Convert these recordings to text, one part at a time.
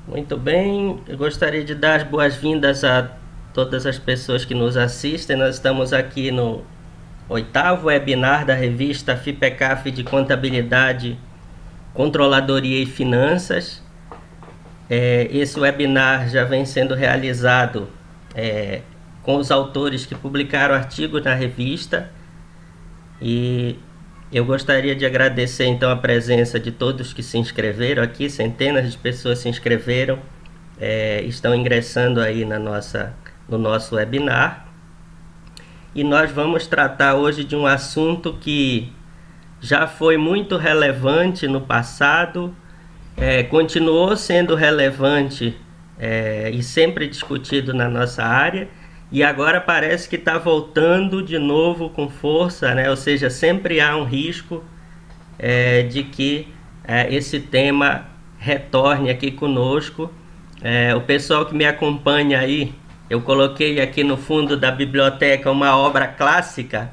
Muito bem, eu gostaria de dar as boas-vindas a todas as pessoas que nos assistem. Nós estamos aqui no oitavo webinar da revista FIPECAF de Contabilidade, Controladoria e Finanças. Esse webinar já vem sendo realizado com os autores que publicaram artigos na revista e eu gostaria de agradecer então a presença de todos que se inscreveram aqui, centenas de pessoas se inscreveram, estão ingressando aí no nosso webinar. E nós vamos tratar hoje de um assunto que já foi muito relevante no passado, continuou sendo relevante e sempre discutido na nossa área, e agora parece que está voltando de novo com força, né? Ou seja, sempre há um risco de que esse tema retorne aqui conosco. O pessoal que me acompanha aí, eu coloquei aqui no fundo da biblioteca uma obra clássica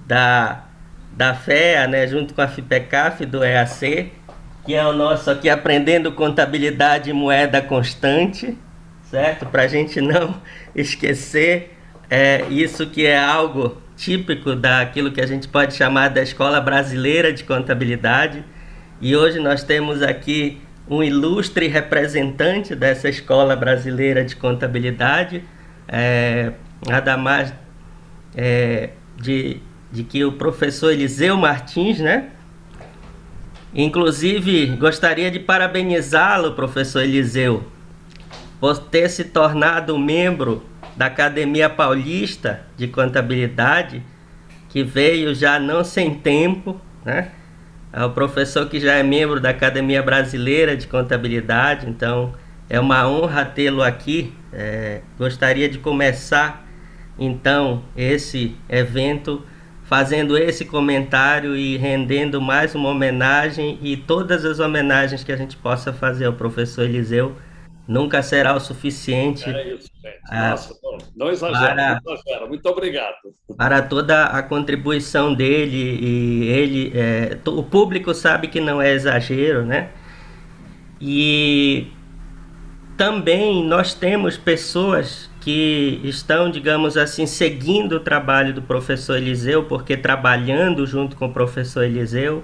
da, da FEA, né, junto com a FIPECAF do EAC, que é o nosso aqui Aprendendo Contabilidade e Moeda Constante, certo? Para a gente não esquecer isso que é algo típico daquilo que a gente pode chamar da Escola Brasileira de Contabilidade. E hoje nós temos aqui um ilustre representante dessa Escola Brasileira de Contabilidade, nada mais é, de que o professor Eliseu Martins, né? Inclusive, gostaria de parabenizá-lo, professor Eliseu, por ter se tornado membro da Academia Paulista de Contabilidade, que veio já não sem tempo, né? É o professor que já é membro da Academia Brasileira de Contabilidade, então é uma honra tê-lo aqui. Gostaria de começar então esse evento fazendo esse comentário e rendendo mais uma homenagem, e todas as homenagens que a gente possa fazer ao professor Eliseu nunca será o suficiente É isso, gente. ah, Nossa, não exagera, não para exagera. Muito obrigado. para toda a contribuição dele. E ele, o público sabe que não é exagero, né? E também nós temos pessoas que estão, digamos assim, seguindo o trabalho do professor Eliseu, porque trabalhando junto com o professor Eliseu,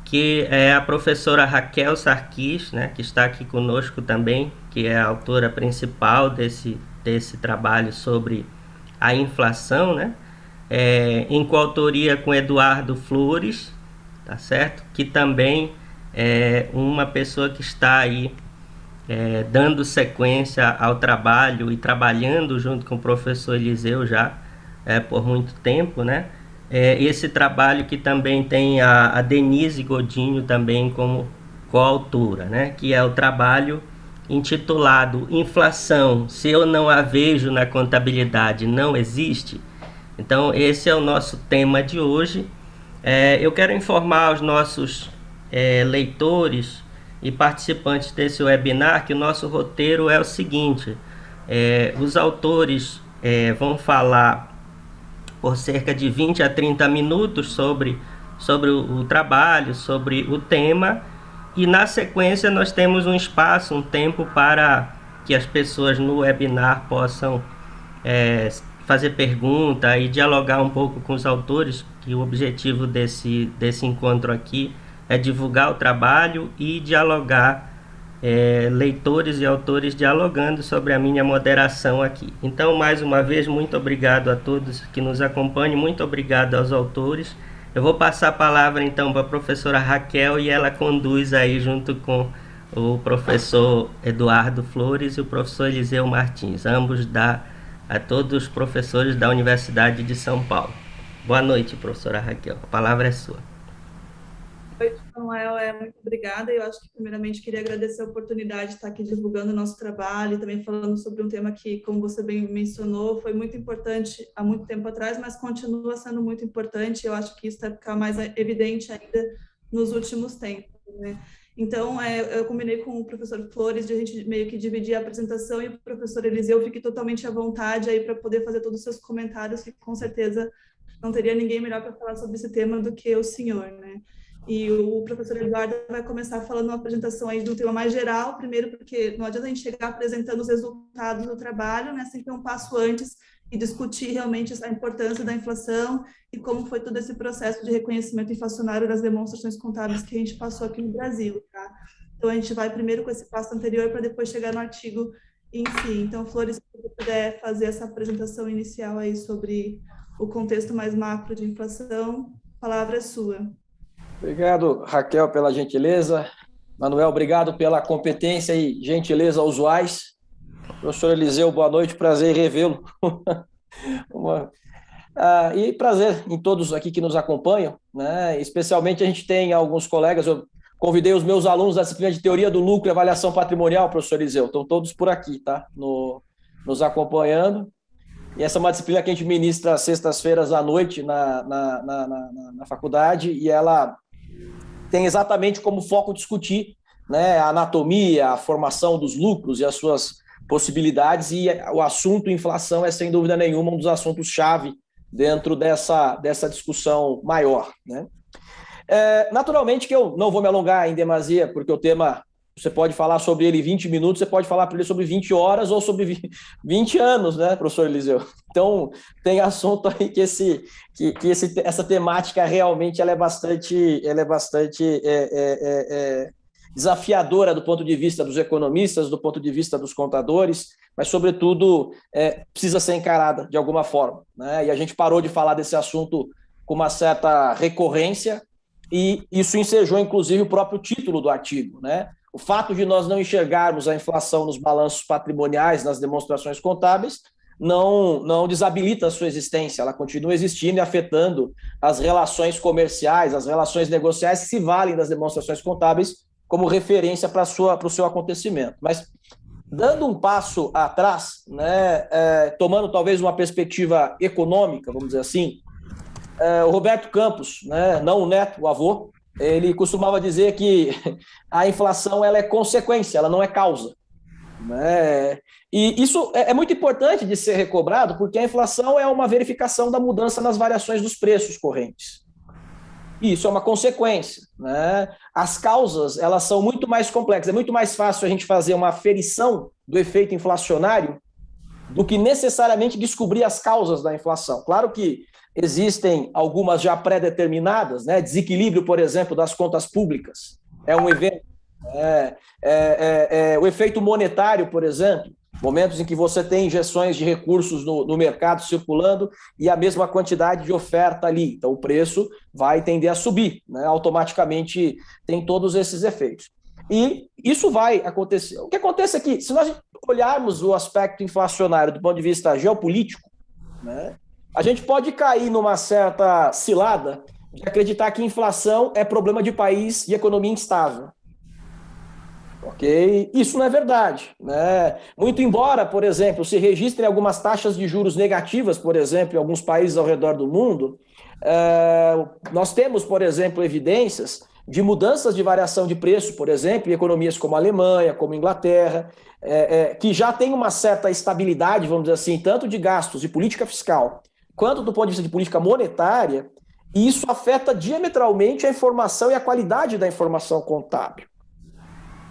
que é a professora Raquel Sarquis, né, que está aqui conosco também, que é a autora principal desse trabalho sobre a inflação, né, em coautoria com Eduardo Flores, tá certo? Que também é uma pessoa que está aí dando sequência ao trabalho e trabalhando junto com o professor Eliseu já por muito tempo, né? Esse trabalho que também tem a Denise Godinho também como coautora, né? Que é o trabalho intitulado Inflação, se eu não a vejo na contabilidade, não existe. Então esse é o nosso tema de hoje. Eu quero informar aos nossos leitores e participantes desse webinar que o nosso roteiro é o seguinte: os autores vão falar por cerca de 20 a 30 minutos sobre o trabalho, sobre o tema, e na sequência nós temos um espaço, um tempo para que as pessoas no webinar possam fazer pergunta e dialogar um pouco com os autores, que o objetivo desse encontro aqui é divulgar o trabalho e dialogar, leitores e autores dialogando sobre a minha moderação aqui. Então, mais uma vez, muito obrigado a todos que nos acompanham, muito obrigado aos autores. Eu vou passar a palavra então para a professora Raquel, e ela conduz aí junto com o professor Eduardo Flores e o professor Eliseu Martins, ambos a todos os professores da Universidade de São Paulo. Boa noite, professora Raquel. A palavra é sua. Oi, Samuel, muito obrigada. Eu acho que, primeiramente, queria agradecer a oportunidade de estar aqui divulgando o nosso trabalho e também falando sobre um tema que, como você bem mencionou, foi muito importante há muito tempo atrás, mas continua sendo muito importante. Eu acho que isso vai ficar mais evidente ainda nos últimos tempos, né? Então, eu combinei com o professor Flores de a gente meio que dividir a apresentação, e o professor Eliseu fique totalmente à vontade aí para poder fazer todos os seus comentários, que com certeza não teria ninguém melhor para falar sobre esse tema do que o senhor, né? E o professor Eduardo vai começar falando uma apresentação aí de um tema mais geral, primeiro porque não adianta a gente chegar apresentando os resultados do trabalho, né? Sempre um passo antes e discutir realmente a importância da inflação e como foi todo esse processo de reconhecimento inflacionário das demonstrações contábeis que a gente passou aqui no Brasil, tá? Então, a gente vai primeiro com esse passo anterior para depois chegar no artigo em si. Então, Flores, se você puder fazer essa apresentação inicial aí sobre o contexto mais macro de inflação, a palavra é sua. Obrigado, Raquel, pela gentileza. Manuel, obrigado pela competência e gentileza usuais. Professor Eliseu, boa noite, prazer em revê-lo. E prazer em todos aqui que nos acompanham, né? Especialmente a gente tem alguns colegas, eu convidei os meus alunos da disciplina de Teoria do Lucro e Avaliação Patrimonial, professor Eliseu, estão todos por aqui, tá? Nos acompanhando. E essa é uma disciplina que a gente ministra às sextas-feiras à noite na faculdade, e ela tem exatamente como foco discutir, né, a anatomia, a formação dos lucros e as suas possibilidades, e o assunto inflação é, sem dúvida nenhuma, um dos assuntos-chave dentro dessa discussão maior, né? Naturalmente que eu não vou me alongar em demasia, porque o tema, você pode falar sobre ele 20 minutos, você pode falar para ele sobre 20 horas ou sobre 20 anos, né, professor Eliseu? Então, tem assunto aí que essa temática realmente ela é bastante desafiadora do ponto de vista dos economistas, do ponto de vista dos contadores, mas, sobretudo, precisa ser encarada de alguma forma, né? E a gente parou de falar desse assunto com uma certa recorrência, e isso ensejou, inclusive, o próprio título do artigo, né? O fato de nós não enxergarmos a inflação nos balanços patrimoniais, nas demonstrações contábeis, não desabilita a sua existência, ela continua existindo e afetando as relações comerciais, as relações negociais que se valem das demonstrações contábeis como referência para o seu acontecimento. Mas, dando um passo atrás, né, tomando talvez uma perspectiva econômica, vamos dizer assim, o Roberto Campos, né, não o neto, o avô, ele costumava dizer que a inflação ela é consequência, ela não é causa, né? E isso é muito importante de ser recobrado, porque a inflação é uma verificação da mudança nas variações dos preços correntes. Isso é uma consequência, né? As causas, elas são muito mais complexas. É muito mais fácil a gente fazer uma aferição do efeito inflacionário do que necessariamente descobrir as causas da inflação. Claro que existem algumas já pré-determinadas, né? Desequilíbrio, por exemplo, das contas públicas é um evento. O efeito monetário, por exemplo, momentos em que você tem injeções de recursos no mercado circulando e a mesma quantidade de oferta ali. Então, o preço vai tender a subir, né? Automaticamente tem todos esses efeitos. E isso vai acontecer. O que acontece é que, se nós olharmos o aspecto inflacionário do ponto de vista geopolítico, né, a gente pode cair numa certa cilada de acreditar que inflação é problema de país e economia instável. Ok? Isso não é verdade, né? Muito embora, por exemplo, se registrem algumas taxas de juros negativas, por exemplo, em alguns países ao redor do mundo, nós temos, por exemplo, evidências de mudanças de variação de preço, por exemplo, em economias como a Alemanha, como a Inglaterra, que já tem uma certa estabilidade, vamos dizer assim, tanto de gastos e política fiscal, quanto do ponto de vista de política monetária, e isso afeta diametralmente a informação e a qualidade da informação contábil.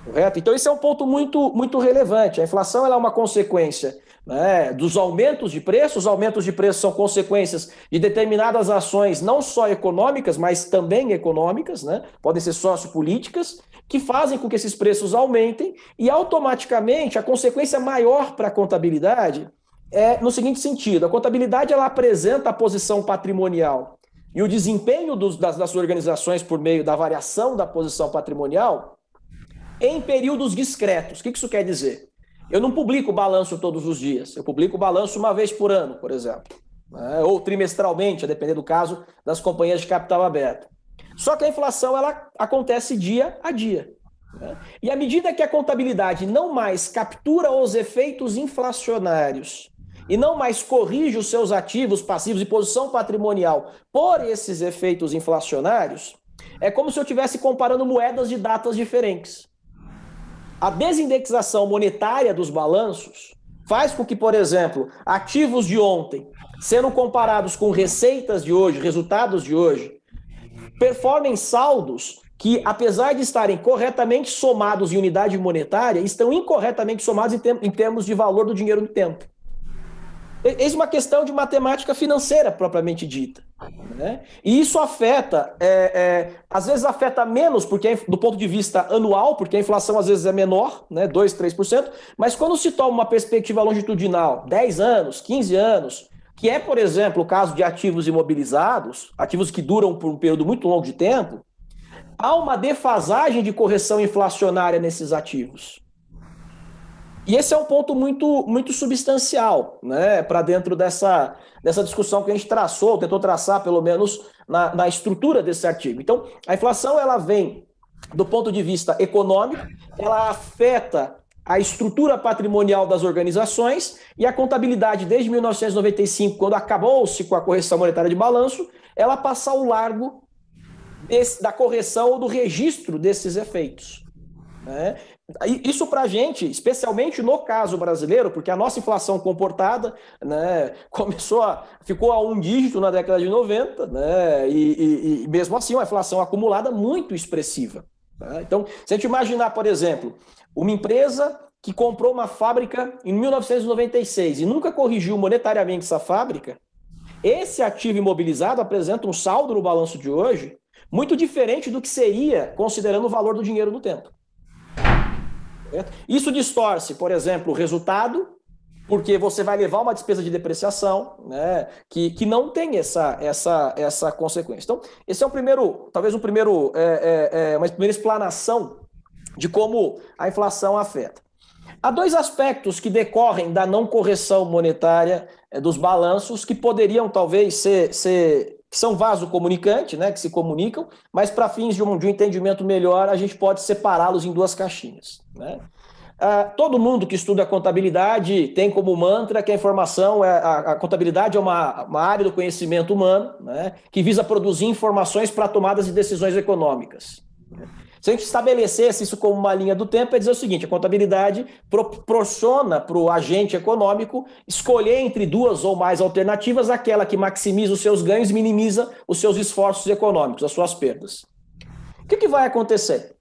Correto? Então, esse é um ponto muito, muito relevante. A inflação ela é uma consequência, né, dos aumentos de preços. Os aumentos de preços são consequências de determinadas ações, não só econômicas, mas também econômicas, né? Podem ser sociopolíticas, que fazem com que esses preços aumentem, e automaticamente a consequência maior para a contabilidade é no seguinte sentido: a contabilidade ela apresenta a posição patrimonial e o desempenho das organizações por meio da variação da posição patrimonial em períodos discretos. O que isso quer dizer? Eu não publico balanço todos os dias, eu publico balanço uma vez por ano, por exemplo, né? Ou trimestralmente, a depender do caso das companhias de capital aberto. Só que a inflação ela acontece dia a dia, né? E à medida que a contabilidade não mais captura os efeitos inflacionários e não mais corrige os seus ativos, passivos e posição patrimonial por esses efeitos inflacionários, é como se eu estivesse comparando moedas de datas diferentes. A desindexação monetária dos balanços faz com que, por exemplo, ativos de ontem, sendo comparados com receitas de hoje, resultados de hoje, performem saldos que, apesar de estarem corretamente somados em unidade monetária, estão incorretamente somados em termos de valor do dinheiro no tempo. Eis uma questão de matemática financeira propriamente dita, né? E isso afeta, às vezes afeta menos porque do ponto de vista anual, porque a inflação às vezes é menor, né, 2, 3%, mas quando se toma uma perspectiva longitudinal, 10 anos, 15 anos, que é, por exemplo, o caso de ativos imobilizados, ativos que duram por um período muito longo de tempo, há uma defasagem de correção inflacionária nesses ativos. E esse é um ponto muito substancial, né, para dentro dessa discussão que a gente traçou, tentou traçar pelo menos na estrutura desse artigo. Então, a inflação ela vem do ponto de vista econômico, ela afeta a estrutura patrimonial das organizações e a contabilidade desde 1995, quando acabou-se com a correção monetária de balanço, ela passa ao largo da correção ou do registro desses efeitos, né? Isso para a gente, especialmente no caso brasileiro, porque a nossa inflação comportada, né, ficou a 1 dígito na década de 90, né, e mesmo assim uma inflação acumulada muito expressiva, tá? Então, se a gente imaginar, por exemplo, uma empresa que comprou uma fábrica em 1996 e nunca corrigiu monetariamente essa fábrica, esse ativo imobilizado apresenta um saldo no balanço de hoje muito diferente do que seria considerando o valor do dinheiro no tempo. Isso distorce, por exemplo, o resultado, porque você vai levar uma despesa de depreciação, né, que não tem essa consequência. Então, esse é uma primeira explanação de como a inflação afeta. Há 2 aspectos que decorrem da não correção monetária dos balanços que poderiam talvez que são vaso-comunicante, né, que se comunicam, mas para fins de um entendimento melhor, a gente pode separá-los em 2 caixinhas, né? Todo mundo que estuda contabilidade tem como mantra que a contabilidade é uma área do conhecimento humano, né, que visa produzir informações para tomadas de decisões econômicas. Se a gente estabelecesse isso como uma linha do tempo, é dizer o seguinte: a contabilidade proporciona para o agente econômico escolher entre 2 ou mais alternativas aquela que maximiza os seus ganhos e minimiza os seus esforços econômicos, as suas perdas. O que vai acontecer?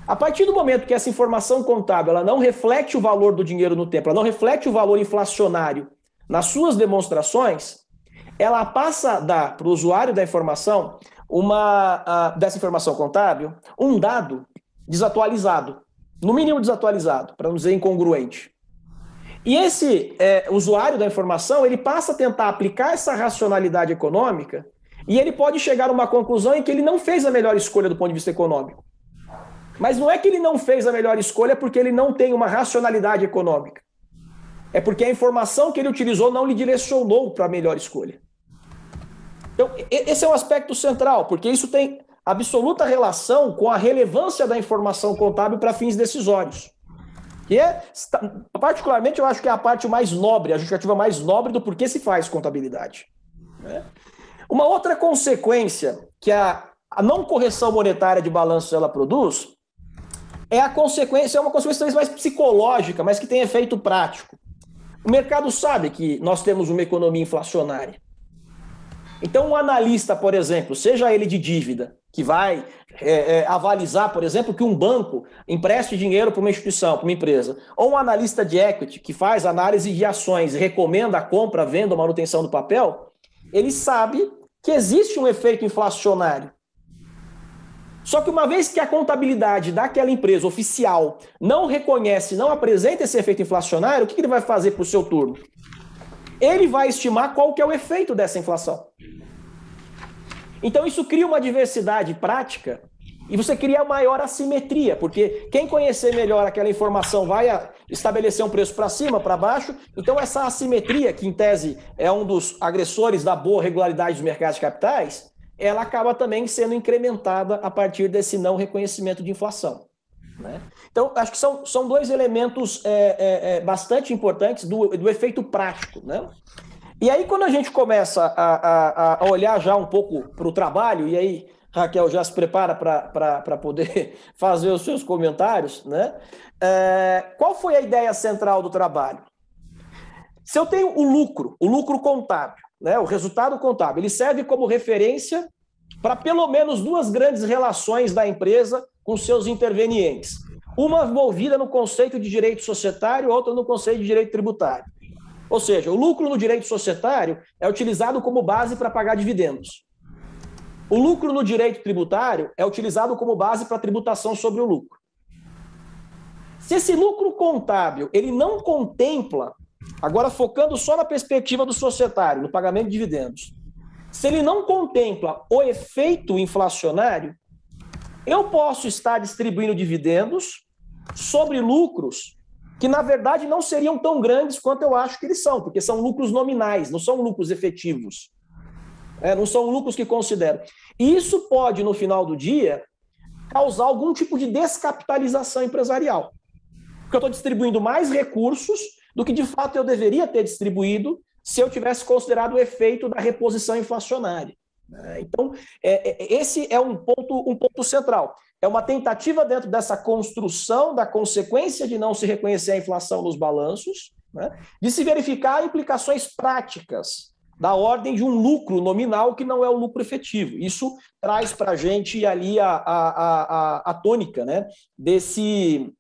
A partir do momento que essa informação contábil ela não reflete o valor do dinheiro no tempo, ela não reflete o valor inflacionário nas suas demonstrações, ela passa a dar para o usuário da informação dessa informação contábil, um dado desatualizado, no mínimo desatualizado, para não dizer incongruente. E esse usuário da informação, ele passa a tentar aplicar essa racionalidade econômica e ele pode chegar a uma conclusão em que ele não fez a melhor escolha do ponto de vista econômico. Mas não é que ele não fez a melhor escolha porque ele não tem uma racionalidade econômica. É porque a informação que ele utilizou não lhe direcionou para a melhor escolha. Então, esse é um aspecto central, porque isso tem absoluta relação com a relevância da informação contábil para fins decisórios. Que particularmente, eu acho que é a parte mais nobre, a justificativa mais nobre do porquê se faz contabilidade, né? Uma outra consequência que a não correção monetária de balanços ela produz é uma consequência talvez mais psicológica, mas que tem efeito prático. O mercado sabe que nós temos uma economia inflacionária. Então, um analista, por exemplo, seja ele de dívida, que vai avalizar, por exemplo, que um banco empreste dinheiro para uma instituição, para uma empresa, ou um analista de equity, que faz análise de ações e recomenda a compra, a venda ou manutenção do papel, ele sabe que existe um efeito inflacionário. Só que uma vez que a contabilidade daquela empresa oficial não reconhece, não apresenta esse efeito inflacionário, o que ele vai fazer para o seu turno? Ele vai estimar qual que é o efeito dessa inflação. Então isso cria uma diversidade prática e você cria maior assimetria, porque quem conhecer melhor aquela informação vai estabelecer um preço para cima, para baixo. Então essa assimetria, que em tese é um dos agressores da boa regularidade dos mercados de capitais, ela acaba também sendo incrementada a partir desse não reconhecimento de inflação, né? Então, acho que são 2 elementos bastante importantes do efeito prático, né? E aí, quando a gente começa a olhar já um pouco para o trabalho, e aí, Raquel, já se prepara para poder fazer os seus comentários, né? Qual foi a ideia central do trabalho? Se eu tenho o lucro contábil, né, o resultado contábil, ele serve como referência para pelo menos duas grandes relações da empresa com seus intervenientes. Uma envolvida no conceito de direito societário, outra no conceito de direito tributário. Ou seja, o lucro no direito societário é utilizado como base para pagar dividendos. O lucro no direito tributário é utilizado como base para tributação sobre o lucro. Se esse lucro contábil ele não contempla, agora focando só na perspectiva do societário, no pagamento de dividendos, se ele não contempla o efeito inflacionário, eu posso estar distribuindo dividendos sobre lucros que, na verdade, não seriam tão grandes quanto eu acho que eles são, porque são lucros nominais, não são lucros efetivos. Não são lucros que considero. E isso pode, no final do dia, causar algum tipo de descapitalização empresarial. Porque eu estou distribuindo mais recursos do que, de fato, eu deveria ter distribuído se eu tivesse considerado o efeito da reposição inflacionária. Então, esse é um ponto central. É uma tentativa dentro dessa construção da consequência de não se reconhecer a inflação nos balanços, né, de se verificar implicações práticas da ordem de um lucro nominal que não é o lucro efetivo. Isso traz para a gente ali a tônica, né, desse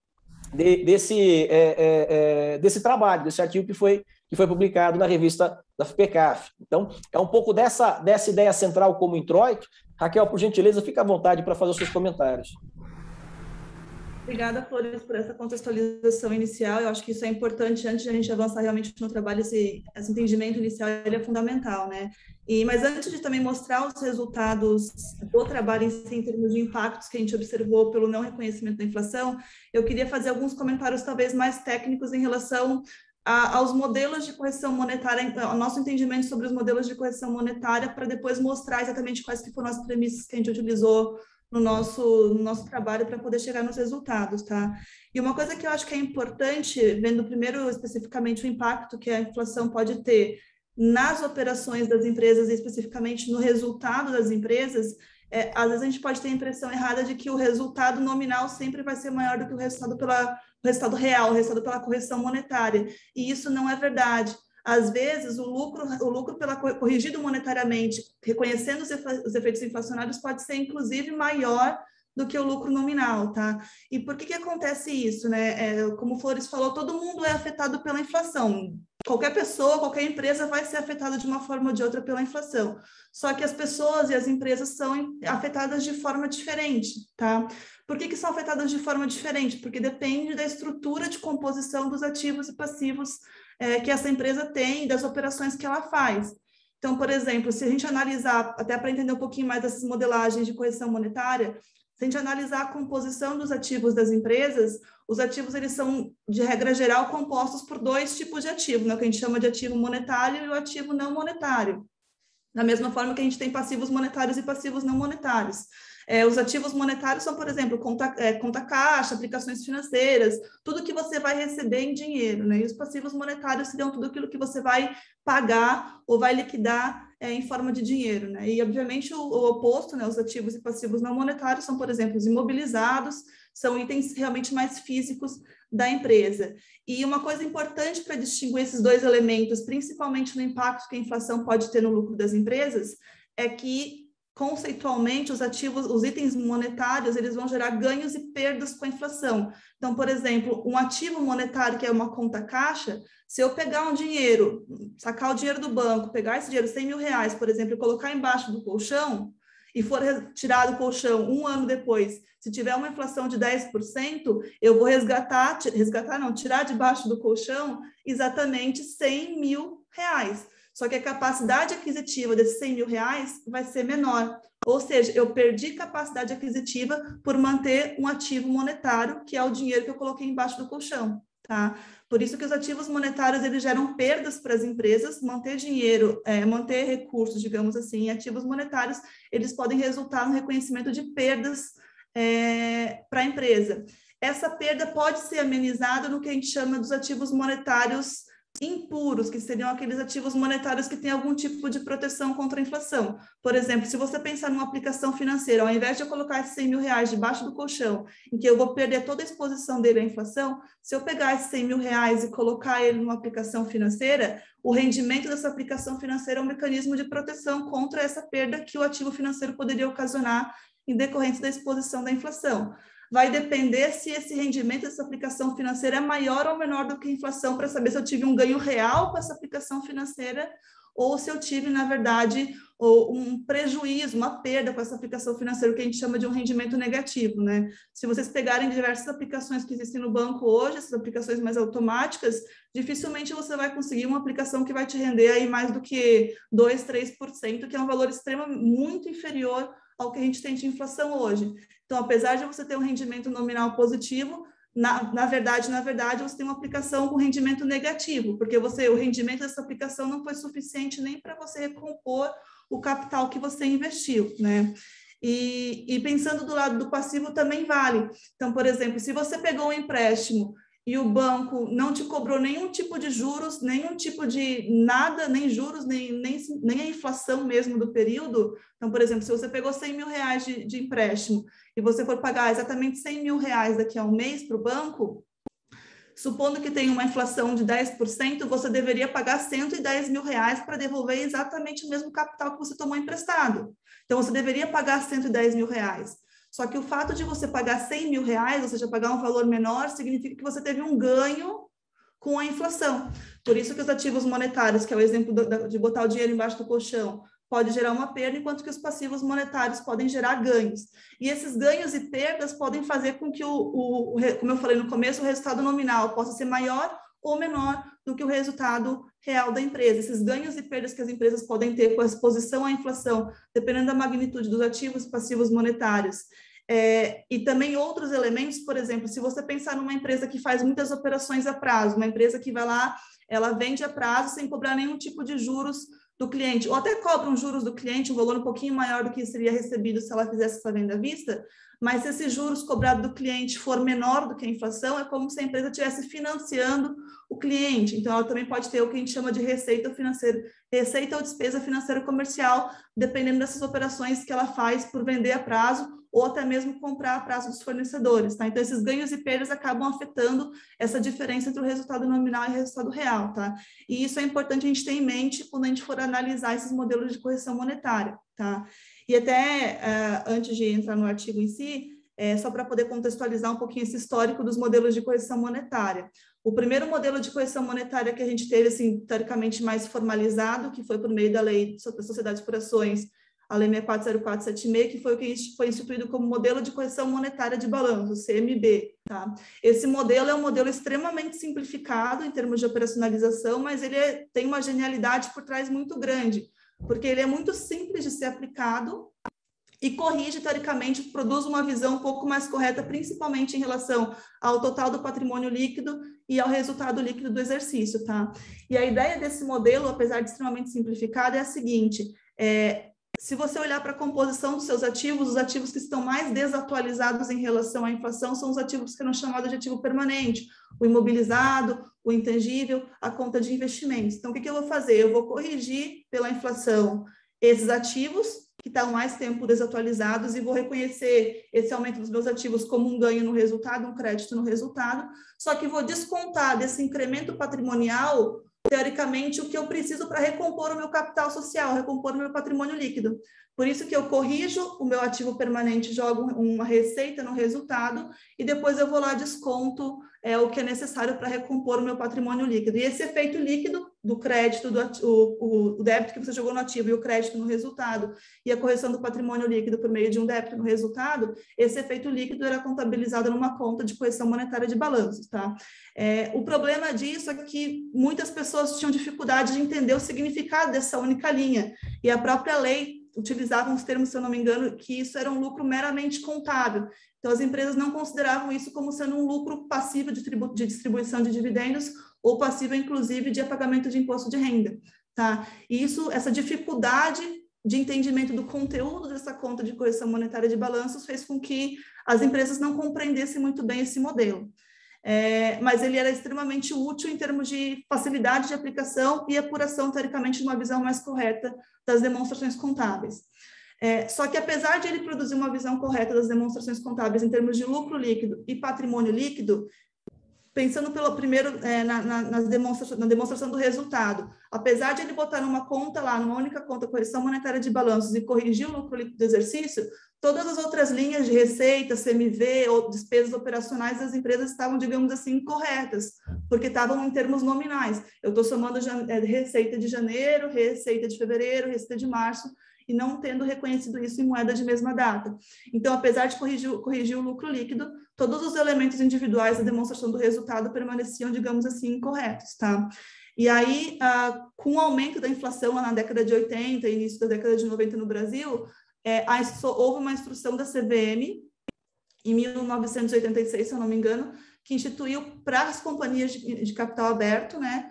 trabalho, desse artigo que foi publicado na revista da FPCAF. Então, é um pouco dessa ideia central como introito. Raquel, por gentileza, fica à vontade para fazer os seus comentários. Obrigada, Flores, por essa contextualização inicial. Eu acho que isso é importante antes de a gente avançar realmente no trabalho. Esse entendimento inicial ele é fundamental, né? Mas antes de também mostrar os resultados do trabalho em si, em termos de impactos que a gente observou pelo não reconhecimento da inflação, eu queria fazer alguns comentários talvez mais técnicos em relação aos modelos de correção monetária, ao nosso entendimento sobre os modelos de correção monetária, para depois mostrar exatamente quais que foram as premissas que a gente utilizou no nosso trabalho para poder chegar nos resultados, tá? E uma coisa que eu acho que é importante, vendo primeiro especificamente o impacto que a inflação pode ter nas operações das empresas e especificamente no resultado das empresas, às vezes a gente pode ter a impressão errada de que o resultado nominal sempre vai ser maior do que o resultado real, o resultado pela correção monetária. E isso não é verdade. Às vezes, o lucro corrigido monetariamente, reconhecendo os efeitos inflacionários, pode ser, inclusive, maior do que o lucro nominal, tá? E por que acontece isso, né? Como o Flores falou, todo mundo é afetado pela inflação. Qualquer pessoa, qualquer empresa vai ser afetada de uma forma ou de outra pela inflação. Só que as pessoas e as empresas são afetadas de forma diferente, tá? Por que são afetadas de forma diferente? Porque depende da estrutura de composição dos ativos e passivos que essa empresa tem e das operações que ela faz. Então, por exemplo, se a gente analisar, até para entender um pouquinho mais dessas modelagens de correção monetária, se a gente analisar a composição dos ativos das empresas, os ativos eles são, de regra geral, compostos por dois tipos de ativo, né? O que a gente chama de ativo monetário e o ativo não monetário. Da mesma forma que a gente tem passivos monetários e passivos não monetários. Os ativos monetários são, por exemplo, conta caixa, aplicações financeiras, tudo que você vai receber em dinheiro, né? E os passivos monetários seriam tudo aquilo que você vai pagar ou vai liquidar em forma de dinheiro, né? E, obviamente, o oposto, né? Os ativos e passivos não monetários são, por exemplo, os imobilizados, são itens realmente mais físicos da empresa. E uma coisa importante para distinguir esses dois elementos, principalmente no impacto que a inflação pode ter no lucro das empresas, é que conceitualmente os itens monetários, eles vão gerar ganhos e perdas com a inflação. Então, por exemplo, um ativo monetário que é uma conta caixa, se eu pegar um dinheiro, sacar o dinheiro do banco, pegar esse dinheiro, 100 mil reais, por exemplo, e colocar embaixo do colchão, e for retirado do colchão um ano depois, se tiver uma inflação de 10%, eu vou tirar debaixo do colchão exatamente 100 mil reais. Só que a capacidade aquisitiva desses 100 mil reais vai ser menor. Ou seja, eu perdi capacidade aquisitiva por manter um ativo monetário, que é o dinheiro que eu coloquei embaixo do colchão, tá? Por isso que os ativos monetários, eles geram perdas para as empresas. Manter dinheiro, manter recursos, digamos assim, em ativos monetários, eles podem resultar no reconhecimento de perdas para a empresa. Essa perda pode ser amenizada no que a gente chama dos ativos monetários impuros, que seriam aqueles ativos monetários que têm algum tipo de proteção contra a inflação. Por exemplo, se você pensar numa aplicação financeira, ao invés de eu colocar esses 100 mil reais debaixo do colchão, em que eu vou perder toda a exposição dele à inflação, se eu pegar esses 100 mil reais e colocar ele numa aplicação financeira, o rendimento dessa aplicação financeira é um mecanismo de proteção contra essa perda que o ativo financeiro poderia ocasionar em decorrência da exposição da inflação. Vai depender se esse rendimento dessa aplicação financeira é maior ou menor do que a inflação, para saber se eu tive um ganho real com essa aplicação financeira ou se eu tive, na verdade, um prejuízo, uma perda com essa aplicação financeira, que a gente chama de um rendimento negativo, né? Se vocês pegarem diversas aplicações que existem no banco hoje, essas aplicações mais automáticas, dificilmente você vai conseguir uma aplicação que vai te render aí mais do que 2%, 3%, que é um valor extremamente muito inferior ao que a gente tem de inflação hoje. Então, apesar de você ter um rendimento nominal positivo, na verdade, você tem uma aplicação com rendimento negativo, porque o rendimento dessa aplicação não foi suficiente nem para você recompor o capital que você investiu, né? E pensando do lado do passivo também vale. Então, por exemplo, se você pegou um empréstimo e o banco não te cobrou nenhum tipo de juros, nenhum tipo de nada, nem juros, nem a inflação mesmo do período. Então, por exemplo, se você pegou 100 mil reais de empréstimo e você for pagar exatamente 100 mil reais daqui a um mês para o banco, supondo que tenha uma inflação de 10%, você deveria pagar 110 mil reais para devolver exatamente o mesmo capital que você tomou emprestado. Então, você deveria pagar 110 mil reais. Só que o fato de você pagar 100 mil reais, ou seja, pagar um valor menor, significa que você teve um ganho com a inflação. Por isso que os ativos monetários, que é o exemplo de botar o dinheiro embaixo do colchão, pode gerar uma perda, enquanto que os passivos monetários podem gerar ganhos. E esses ganhos e perdas podem fazer com que, como eu falei no começo, o resultado nominal possa ser maior ou menor do que o resultado real da empresa. Esses ganhos e perdas que as empresas podem ter com a exposição à inflação, dependendo da magnitude dos ativos e passivos monetários. E também outros elementos, por exemplo, se você pensar numa empresa que faz muitas operações a prazo, uma empresa que vai lá, ela vende a prazo sem cobrar nenhum tipo de juros do cliente, ou até cobra um juros do cliente, um valor um pouquinho maior do que seria recebido se ela fizesse essa venda à vista, mas se esses juros cobrados do cliente for menor do que a inflação, é como se a empresa estivesse financiando o cliente. Então, ela também pode ter o que a gente chama de receita financeira, receita ou despesa financeira comercial, dependendo dessas operações que ela faz por vender a prazo ou até mesmo comprar a prazo dos fornecedores, tá? Então, esses ganhos e perdas acabam afetando essa diferença entre o resultado nominal e o resultado real, tá? E isso é importante a gente ter em mente quando a gente for analisar esses modelos de correção monetária, tá? E até, antes de entrar no artigo em si, só para poder contextualizar um pouquinho esse histórico dos modelos de correção monetária. O primeiro modelo de correção monetária que a gente teve, assim, teoricamente mais formalizado, que foi por meio da Lei sobre Sociedades por Ações, a Lei 640476, que foi o que foi instituído como modelo de correção monetária de balanço, CMB. Tá? Esse modelo é um modelo extremamente simplificado em termos de operacionalização, mas ele tem uma genialidade por trás muito grande, porque ele é muito simples de ser aplicado e corrige, teoricamente, produz uma visão um pouco mais correta, principalmente em relação ao total do patrimônio líquido e ao resultado líquido do exercício. Tá? E a ideia desse modelo, apesar de extremamente simplificado, é a seguinte: se você olhar para a composição dos seus ativos, os ativos que estão mais desatualizados em relação à inflação são os ativos que são chamados de ativo permanente, o imobilizado, o intangível, a conta de investimentos. Então, o que eu vou fazer? Eu vou corrigir pela inflação esses ativos que estão mais tempo desatualizados e vou reconhecer esse aumento dos meus ativos como um ganho no resultado, um crédito no resultado, só que vou descontar desse incremento patrimonial, teoricamente, o que eu preciso para recompor o meu capital social, recompor o meu patrimônio líquido. Por isso que eu corrijo o meu ativo permanente, jogo uma receita no resultado e depois eu vou lá desconto o que é necessário para recompor o meu patrimônio líquido. E esse efeito líquido do crédito, o débito que você jogou no ativo e o crédito no resultado, e a correção do patrimônio líquido por meio de um débito no resultado, esse efeito líquido era contabilizado numa conta de correção monetária de balanços. Tá? O problema disso é que muitas pessoas tinham dificuldade de entender o significado dessa única linha, e a própria lei utilizavam os termos, se eu não me engano, que isso era um lucro meramente contábil. Então, as empresas não consideravam isso como sendo um lucro passivo de distribuição de dividendos ou passivo, inclusive, de pagamento de imposto de renda. Tá? E essa dificuldade de entendimento do conteúdo dessa conta de correção monetária de balanços fez com que as empresas não compreendessem muito bem esse modelo. mas ele era extremamente útil em termos de facilidade de aplicação e apuração, teoricamente, de uma visão mais correta das demonstrações contábeis. Só que, apesar de ele produzir uma visão correta das demonstrações contábeis em termos de lucro líquido e patrimônio líquido, pensando pelo primeiro na demonstração do resultado, apesar de ele botar numa conta lá, numa única conta, correção monetária de balanços e corrigir o lucro líquido do exercício, todas as outras linhas de receita, CMV ou despesas operacionais das empresas estavam, digamos assim, incorretas, porque estavam em termos nominais. Eu estou somando receita de janeiro, receita de fevereiro, receita de março, e não tendo reconhecido isso em moeda de mesma data. Então, apesar de corrigir o lucro líquido, todos os elementos individuais da demonstração do resultado permaneciam, digamos assim, incorretos, tá? E aí, com o aumento da inflação lá na década de 80 e início da década de 90 no Brasil, houve uma instrução da CVM, em 1986, se eu não me engano, que instituiu para as companhias de capital aberto, né,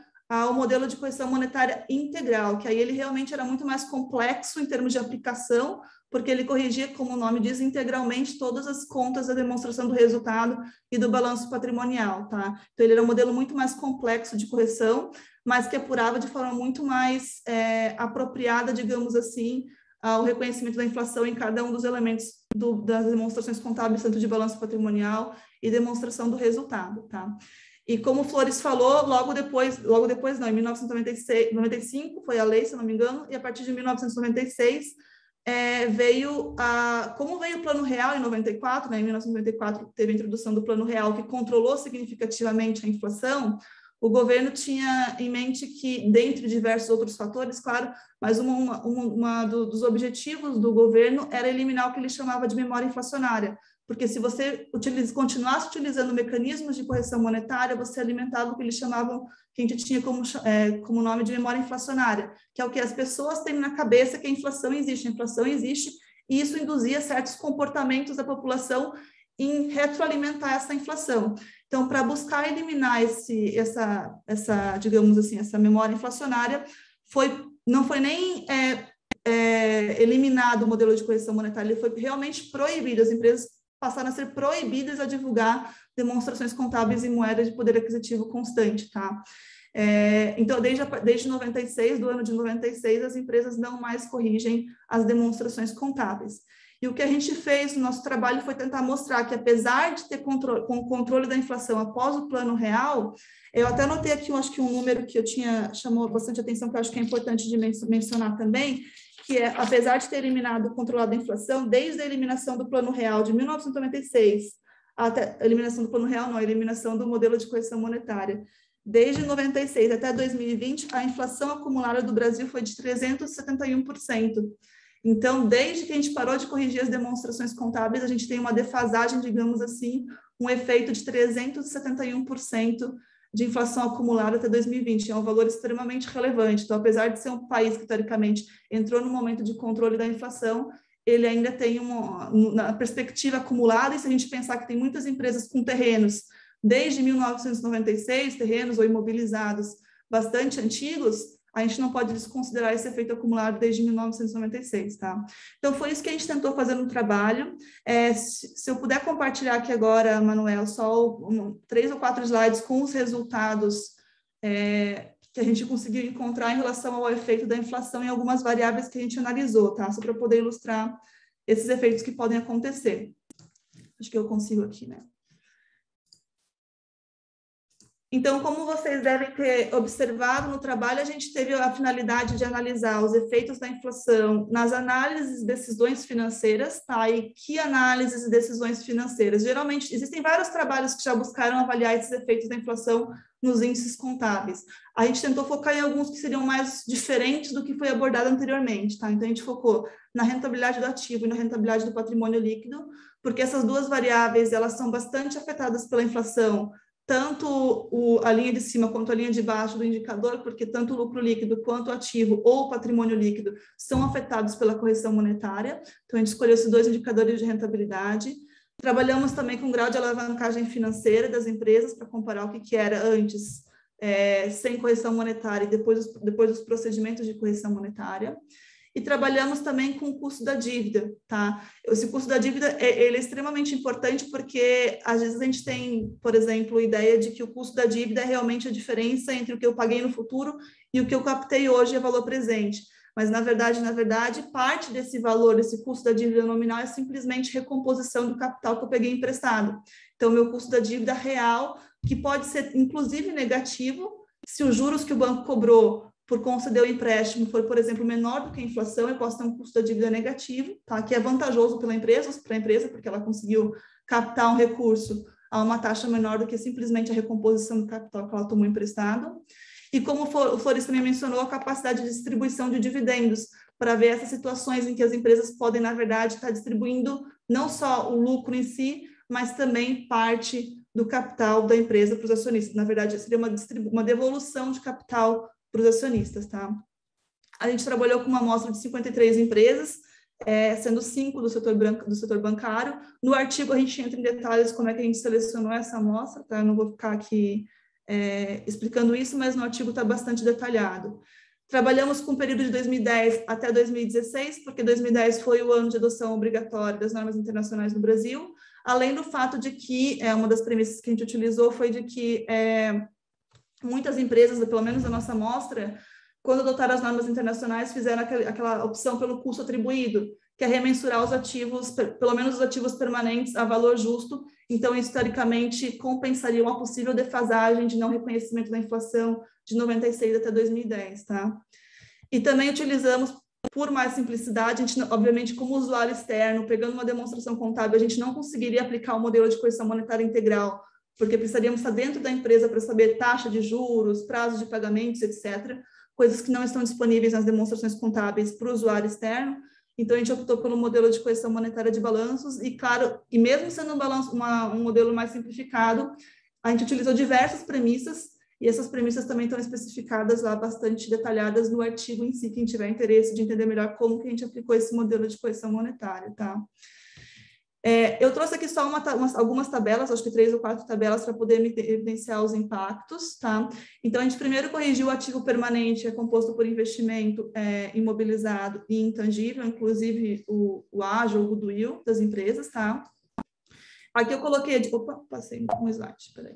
o modelo de correção monetária integral, que aí ele realmente era muito mais complexo em termos de aplicação, porque ele corrigia, como o nome diz, integralmente todas as contas da demonstração do resultado e do balanço patrimonial, tá? Então, ele era um modelo muito mais complexo de correção, mas que apurava de forma muito mais apropriada, digamos assim, ao reconhecimento da inflação em cada um dos elementos das demonstrações contábeis, tanto de balanço patrimonial e demonstração do resultado, tá? E como o Flores falou, logo depois não, em 1995 foi a lei, se eu não me engano, e a partir de 1996 como veio o Plano Real em 94, né, em 1994 teve a introdução do Plano Real que controlou significativamente a inflação. O governo tinha em mente que, dentre diversos outros fatores, claro, mas dos objetivos do governo era eliminar o que ele chamava de memória inflacionária, porque se você continuasse utilizando mecanismos de correção monetária, você alimentava o que eles chamavam, que a gente tinha como nome de memória inflacionária, que é o que as pessoas têm na cabeça que a inflação existe, e isso induzia certos comportamentos da população em retroalimentar essa inflação. Então, para buscar eliminar digamos assim, essa memória inflacionária, não foi nem eliminado o modelo de correção monetária, ele foi realmente proibido. As empresas passaram a ser proibidas a divulgar demonstrações contábeis em moeda de poder aquisitivo constante, tá? Então, desde 96, do ano de 96, as empresas não mais corrigem as demonstrações contábeis. E o que a gente fez no nosso trabalho foi tentar mostrar que, apesar de ter com o controle da inflação após o Plano Real, eu até anotei aqui, acho que um número que chamou bastante atenção, que eu acho que é importante de mencionar também, que apesar de ter eliminado, controlado a inflação, desde a eliminação do Plano Real de 1996, até a eliminação do Plano Real, não, a eliminação do modelo de correção monetária, desde 96 até 2020, a inflação acumulada do Brasil foi de 371%. Então, desde que a gente parou de corrigir as demonstrações contábeis, a gente tem uma defasagem, digamos assim, um efeito de 371% de inflação acumulada até 2020. É um valor extremamente relevante. Então, apesar de ser um país que, teoricamente, entrou no momento de controle da inflação, ele ainda tem na perspectiva acumulada, e se a gente pensar que tem muitas empresas com terrenos desde 1996, terrenos ou imobilizados bastante antigos, a gente não pode desconsiderar esse efeito acumulado desde 1996, tá? Então, foi isso que a gente tentou fazer no trabalho. Se eu puder compartilhar aqui agora, Manuel, só 3 ou 4 slides com os resultados que a gente conseguiu encontrar em relação ao efeito da inflação em algumas variáveis que a gente analisou, tá? Só para poder ilustrar esses efeitos que podem acontecer. Acho que eu consigo aqui, né? Então, como vocês devem ter observado no trabalho, a gente teve a finalidade de analisar os efeitos da inflação nas análises de decisões financeiras, tá? E que análises e decisões financeiras? Geralmente, existem vários trabalhos que já buscaram avaliar esses efeitos da inflação nos índices contábeis. A gente tentou focar em alguns que seriam mais diferentes do que foi abordado anteriormente, tá? Então, a gente focou na rentabilidade do ativo e na rentabilidade do patrimônio líquido, porque essas duas variáveis, elas são bastante afetadas pela inflação, tanto a linha de cima quanto a linha de baixo do indicador, porque tanto o lucro líquido quanto o ativo ou o patrimônio líquido são afetados pela correção monetária. Então, a gente escolheu esses dois indicadores de rentabilidade. Trabalhamos também com o grau de alavancagem financeira das empresas para comparar o que era antes, sem correção monetária, e depois dos procedimentos de correção monetária. e trabalhamos também com o custo da dívida, tá? Esse custo da dívida, ele é extremamente importante porque, às vezes, a gente tem, por exemplo, a ideia de que o custo da dívida é realmente a diferença entre o que eu paguei no futuro e o que eu captei hoje é valor presente. Mas, na verdade, parte desse valor, desse custo da dívida nominal é simplesmente recomposição do capital que eu peguei emprestado. Então, meu custo da dívida real, que pode ser, inclusive, negativo, se os juros que o banco cobrou por conceder o empréstimo for, por exemplo, menor do que a inflação, eu posso ter um custo da dívida negativo, tá? Que é vantajoso para a empresa, porque ela conseguiu captar um recurso a uma taxa menor do que simplesmente a recomposição do capital que ela tomou emprestado. E como o Floris também mencionou, a capacidade de distribuição de dividendos, para ver essas situações em que as empresas podem, na verdade, estar distribuindo não só o lucro em si, mas também parte do capital da empresa para os acionistas. Na verdade, seria uma devolução de capital para os acionistas, tá? A gente trabalhou com uma amostra de 53 empresas, sendo 5 do setor bancário. No artigo, a gente entra em detalhes como é que a gente selecionou essa amostra, tá? Eu não vou ficar aqui explicando isso, mas no artigo está bastante detalhado. Trabalhamos com o período de 2010 até 2016, porque 2010 foi o ano de adoção obrigatória das normas internacionais no Brasil, além do fato de que, uma das premissas que a gente utilizou foi de que muitas empresas, pelo menos da nossa amostra, quando adotaram as normas internacionais, fizeram aquela opção pelo custo atribuído, que é remensurar os ativos, pelo menos os ativos permanentes, a valor justo. Então, historicamente, compensaria uma possível defasagem de não reconhecimento da inflação de 96 até 2010, tá? E também utilizamos, por mais simplicidade, a gente, obviamente, como usuário externo, pegando uma demonstração contábil, a gente não conseguiria aplicar o modelo de correção monetária integral, porque precisaríamos estar dentro da empresa para saber taxa de juros, prazos de pagamentos, etc., coisas que não estão disponíveis nas demonstrações contábeis para o usuário externo. Então, a gente optou pelo modelo de correção monetária de balanços e, claro, e mesmo sendo um modelo mais simplificado, a gente utilizou diversas premissas e essas premissas também estão especificadas lá, bastante detalhadas no artigo em si, quem tiver interesse de entender melhor como que a gente aplicou esse modelo de correção monetária, tá? Eu trouxe aqui só algumas tabelas, acho que 3 ou 4 tabelas para poder evidenciar os impactos, tá? Então, a gente primeiro corrigiu o ativo permanente, composto por investimento imobilizado e intangível, inclusive o ágio ou o goodwill das empresas, tá? Aqui eu coloquei, passei um slide, peraí.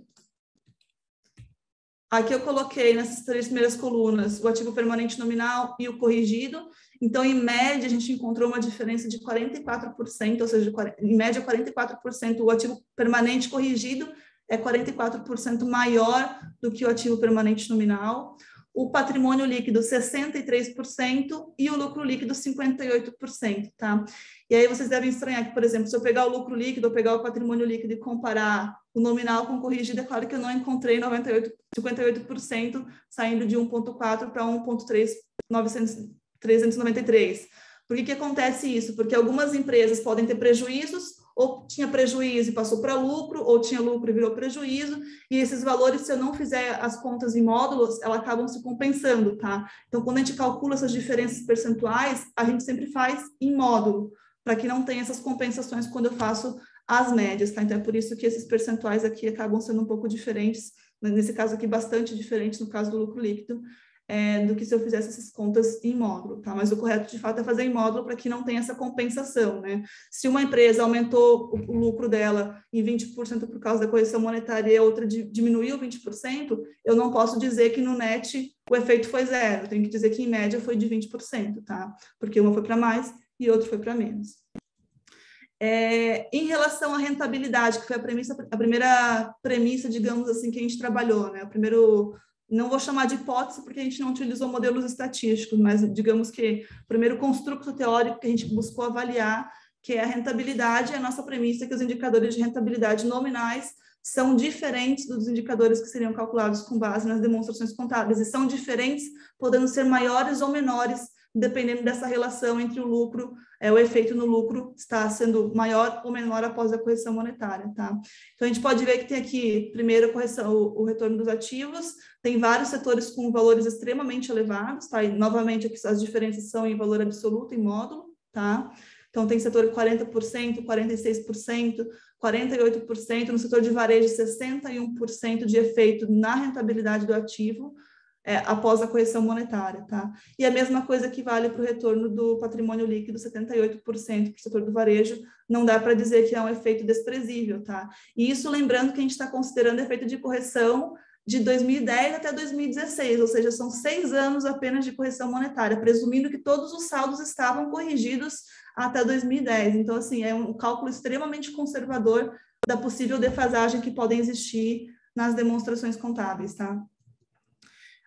Aqui eu coloquei nessas 3 primeiras colunas o ativo permanente nominal e o corrigido. Então, em média, a gente encontrou uma diferença de 44%, ou seja, em média, 44%. O ativo permanente corrigido é 44% maior do que o ativo permanente nominal. O patrimônio líquido, 63%, e o lucro líquido, 58%, tá? E aí vocês devem estranhar que, por exemplo, se eu pegar o lucro líquido, ou pegar o patrimônio líquido e comparar o nominal com o corrigido, é claro que eu não encontrei 58% saindo de 1,4 para 1,393. Por que acontece isso? Porque algumas empresas podem ter prejuízos, ou tinha prejuízo e passou para lucro, ou tinha lucro e virou prejuízo, e esses valores, se eu não fizer as contas em módulos, elas acabam se compensando, tá? Então, quando a gente calcula essas diferenças percentuais, a gente sempre faz em módulo, para que não tenha essas compensações quando eu faço as médias, tá? Então, é por isso que esses percentuais aqui acabam sendo um pouco diferentes, nesse caso aqui, bastante diferentes no caso do lucro líquido, do que se eu fizesse essas contas em módulo, tá? Mas o correto, de fato, é fazer em módulo para que não tenha essa compensação, né? Se uma empresa aumentou o lucro dela em 20% por causa da correção monetária e a outra diminuiu 20%, eu não posso dizer que no net o efeito foi zero, eu tenho que dizer que em média foi de 20%, tá? Porque uma foi para mais e outra foi para menos. Em relação à rentabilidade, que foi a primeira premissa, digamos assim, que a gente trabalhou, né? Não vou chamar de hipótese, porque a gente não utilizou modelos estatísticos, mas digamos que o primeiro construto teórico que a gente buscou avaliar, que é a rentabilidade, a nossa premissa é que os indicadores de rentabilidade nominais são diferentes dos indicadores que seriam calculados com base nas demonstrações contábeis, e são diferentes, podendo ser maiores ou menores, dependendo dessa relação entre o lucro, o efeito no lucro está sendo maior ou menor após a correção monetária, tá? Então, a gente pode ver que tem aqui, primeiro, a correção, o retorno dos ativos, tem vários setores com valores extremamente elevados, tá? E, novamente, aqui as diferenças são em valor absoluto, em módulo, tá? Então, tem setor 40%, 46%, 48%, no setor de varejo, 61% de efeito na rentabilidade do ativo, após a correção monetária, tá? E a mesma coisa que vale para o retorno do patrimônio líquido, 78% para o setor do varejo, não dá para dizer que é um efeito desprezível, tá? E isso lembrando que a gente está considerando efeito de correção de 2010 até 2016, ou seja, são 6 anos apenas de correção monetária, presumindo que todos os saldos estavam corrigidos até 2010. Então, assim, é um cálculo extremamente conservador da possível defasagem que podem existir nas demonstrações contábeis, tá?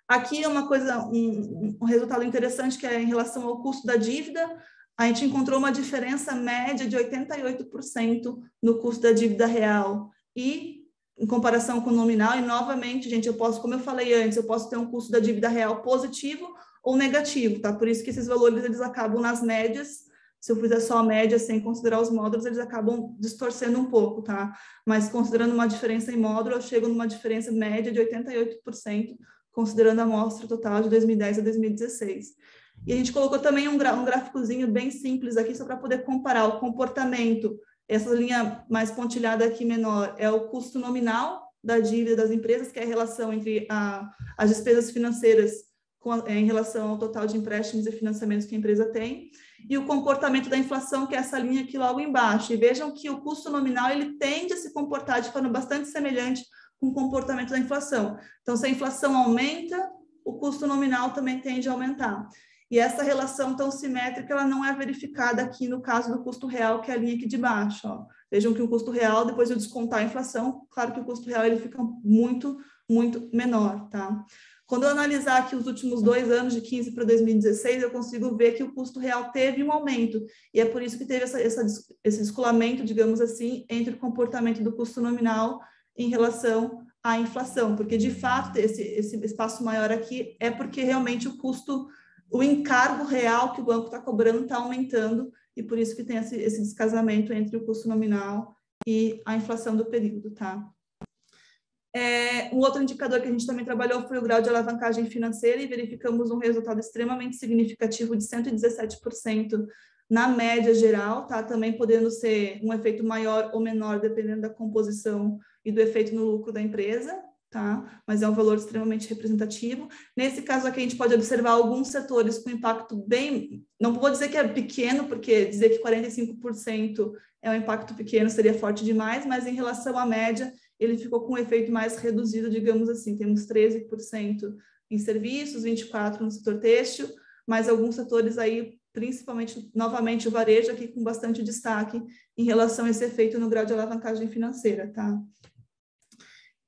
Aqui é uma coisa, um resultado interessante que é em relação ao custo da dívida. A gente encontrou uma diferença média de 88% no custo da dívida real e em comparação com o nominal. E novamente, gente, eu posso, como eu falei antes, eu posso ter um custo da dívida real positivo ou negativo, tá? Por isso que esses valores eles acabam nas médias. Se eu fizer só a média sem considerar os módulos, eles acabam distorcendo um pouco, tá? Mas considerando uma diferença em módulo, eu chego numa diferença média de 88%, considerando a amostra total de 2010 a 2016. E a gente colocou também um gráficozinho bem simples aqui, só para poder comparar o comportamento. Essa linha mais pontilhada aqui menor é o custo nominal da dívida das empresas, que é a relação entre as despesas financeiras em relação ao total de empréstimos e financiamentos que a empresa tem, e o comportamento da inflação, que é essa linha aqui logo embaixo. E vejam que o custo nominal ele tende a se comportar de forma bastante semelhante com o comportamento da inflação. Então, se a inflação aumenta, o custo nominal também tende a aumentar. E essa relação tão simétrica, ela não é verificada aqui no caso do custo real, que é a linha aqui de baixo. Ó. Vejam que o custo real, depois de eu descontar a inflação, claro que o custo real ele fica muito, muito menor, tá? Quando eu analisar aqui os últimos 2 anos, de 15 para 2016, eu consigo ver que o custo real teve um aumento. E é por isso que teve esse descolamento, digamos assim, entre o comportamento do custo nominal em relação à inflação, porque de fato esse espaço maior aqui é porque realmente o custo, o encargo real que o banco está cobrando está aumentando, e por isso que tem esse descasamento entre o custo nominal e a inflação do período, tá? Um outro indicador que a gente também trabalhou foi o grau de alavancagem financeira, e verificamos um resultado extremamente significativo de 117% na média geral, tá? Também podendo ser um efeito maior ou menor, dependendo da composição e do efeito no lucro da empresa, tá? Mas é um valor extremamente representativo. Nesse caso aqui, a gente pode observar alguns setores com impacto bem... Não vou dizer que é pequeno, porque dizer que 45% é um impacto pequeno seria forte demais, mas em relação à média, ele ficou com um efeito mais reduzido, digamos assim. Temos 13% em serviços, 24% no setor têxtil, mas alguns setores aí, principalmente, novamente, o varejo aqui com bastante destaque em relação a esse efeito no grau de alavancagem financeira, tá?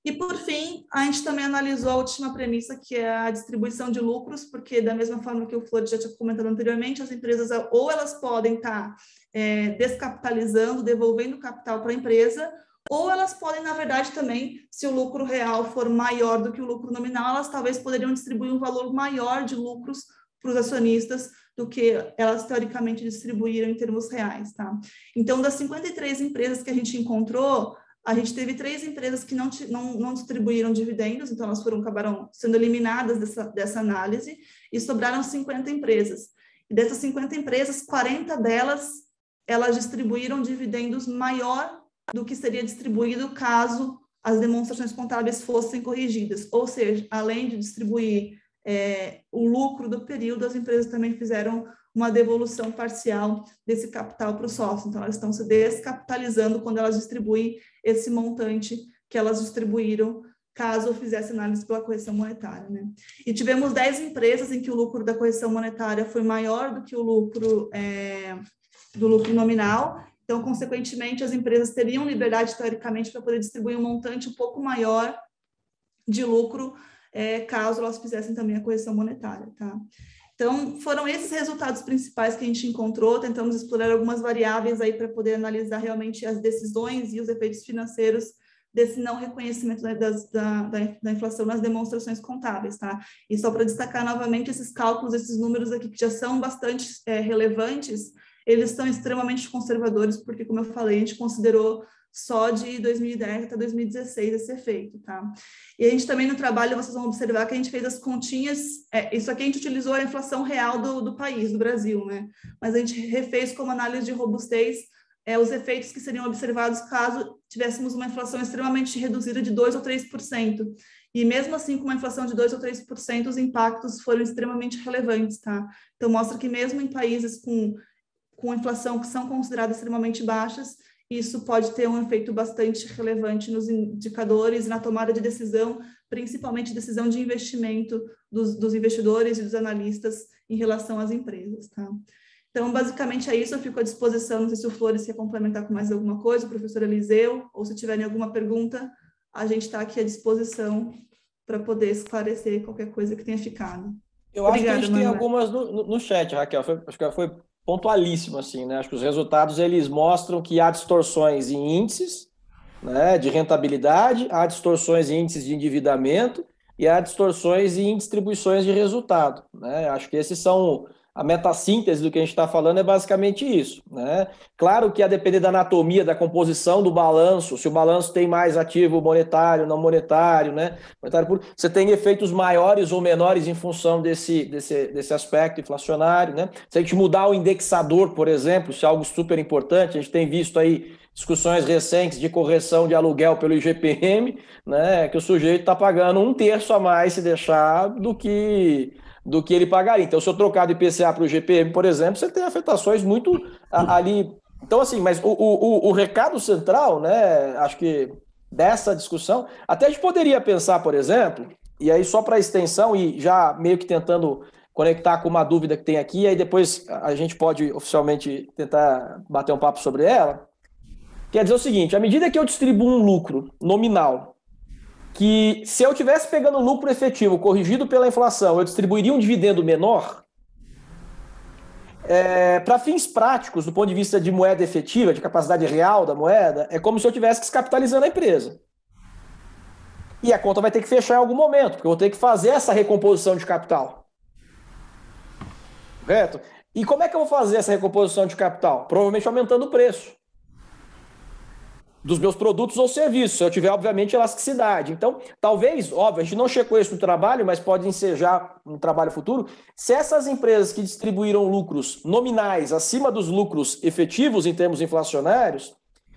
E, por fim, a gente também analisou a última premissa, que é a distribuição de lucros, porque, da mesma forma que o Flor já tinha comentado anteriormente, as empresas, ou elas podem estar descapitalizando, devolvendo capital para a empresa, ou elas podem, na verdade, também, se o lucro real for maior do que o lucro nominal, elas talvez poderiam distribuir um valor maior de lucros para os acionistas do que elas, teoricamente, distribuíram em termos reais, tá? Então, das 53 empresas que a gente encontrou, a gente teve 3 empresas que não distribuíram dividendos, então elas acabaram sendo eliminadas dessa análise, e sobraram 50 empresas. E dessas 50 empresas, 40 delas, elas distribuíram dividendos maior do que seria distribuído caso as demonstrações contábeis fossem corrigidas. Ou seja, além de distribuir o lucro do período, as empresas também fizeram uma devolução parcial desse capital para o sócio. Então, elas estão se descapitalizando quando elas distribuem esse montante que elas distribuíram, caso fizesse análise pela correção monetária, né? E tivemos 10 empresas em que o lucro da correção monetária foi maior do que o lucro do lucro nominal. Então, consequentemente, as empresas teriam liberdade, teoricamente, para poder distribuir um montante um pouco maior de lucro, caso elas fizessem também a correção monetária, tá? Então, foram esses resultados principais que a gente encontrou. Tentamos explorar algumas variáveis aí para poder analisar realmente as decisões e os efeitos financeiros desse não reconhecimento da inflação nas demonstrações contábeis, tá? E só para destacar novamente esses cálculos, esses números aqui que já são bastante relevantes, eles são extremamente conservadores, porque, como eu falei, a gente considerou só de 2010 até 2016 esse efeito, tá? E a gente também no trabalho, vocês vão observar que a gente fez as continhas, isso aqui a gente utilizou a inflação real do país, do Brasil, né? Mas a gente refez como análise de robustez os efeitos que seriam observados caso tivéssemos uma inflação extremamente reduzida de 2% ou 3%. E mesmo assim, com uma inflação de 2 ou 3%, os impactos foram extremamente relevantes, tá? Então, mostra que mesmo em países com inflação que são consideradas extremamente baixas, isso pode ter um efeito bastante relevante nos indicadores, na tomada de decisão, principalmente decisão de investimento dos investidores e dos analistas em relação às empresas, tá? Então, basicamente é isso, eu fico à disposição, não sei se o Flores quer complementar com mais alguma coisa, o professor Eliseu, ou se tiverem alguma pergunta, a gente está aqui à disposição para poder esclarecer qualquer coisa que tenha ficado. Eu acho que a gente tem algumas no chat, Raquel, acho que foi pontualíssimo, assim, né? Acho que os resultados, eles mostram que há distorções em índices, né, de rentabilidade, há distorções em índices de endividamento e há distorções em distribuições de resultado, né? Acho que esses são... A metassíntese do que a gente está falando é basicamente isso, né? Claro que a depender da anatomia, da composição do balanço, se o balanço tem mais ativo monetário, não monetário, né? Monetário puro, você tem efeitos maiores ou menores em função desse aspecto inflacionário, né? Se a gente mudar o indexador, por exemplo, isso é algo super importante, a gente tem visto aí discussões recentes de correção de aluguel pelo IGPM, né? Que o sujeito está pagando 1/3 a mais se deixar do que ele pagaria. Então, se eu trocar do IPCA para o IGPM, por exemplo, você tem afetações muito ali. Então, assim, mas o recado central, né, acho que dessa discussão, até a gente poderia pensar, por exemplo, e aí só para extensão e já meio que tentando conectar com uma dúvida que tem aqui, aí depois a gente pode oficialmente tentar bater um papo sobre ela. Quer dizer o seguinte, à medida que eu distribuo um lucro nominal, que se eu tivesse pegando o lucro efetivo corrigido pela inflação, eu distribuiria um dividendo menor, para fins práticos, do ponto de vista de moeda efetiva, de capacidade real da moeda, é como se eu estivesse descapitalizando a empresa. E a conta vai ter que fechar em algum momento, porque eu vou ter que fazer essa recomposição de capital. Correto? E como é que eu vou fazer essa recomposição de capital? Provavelmente aumentando o preço dos meus produtos ou serviços, se eu tiver, obviamente, elasticidade. Então, talvez, óbvio, a gente não checou isso no trabalho, mas pode ensejar um trabalho futuro, se essas empresas que distribuíram lucros nominais acima dos lucros efetivos em termos inflacionários,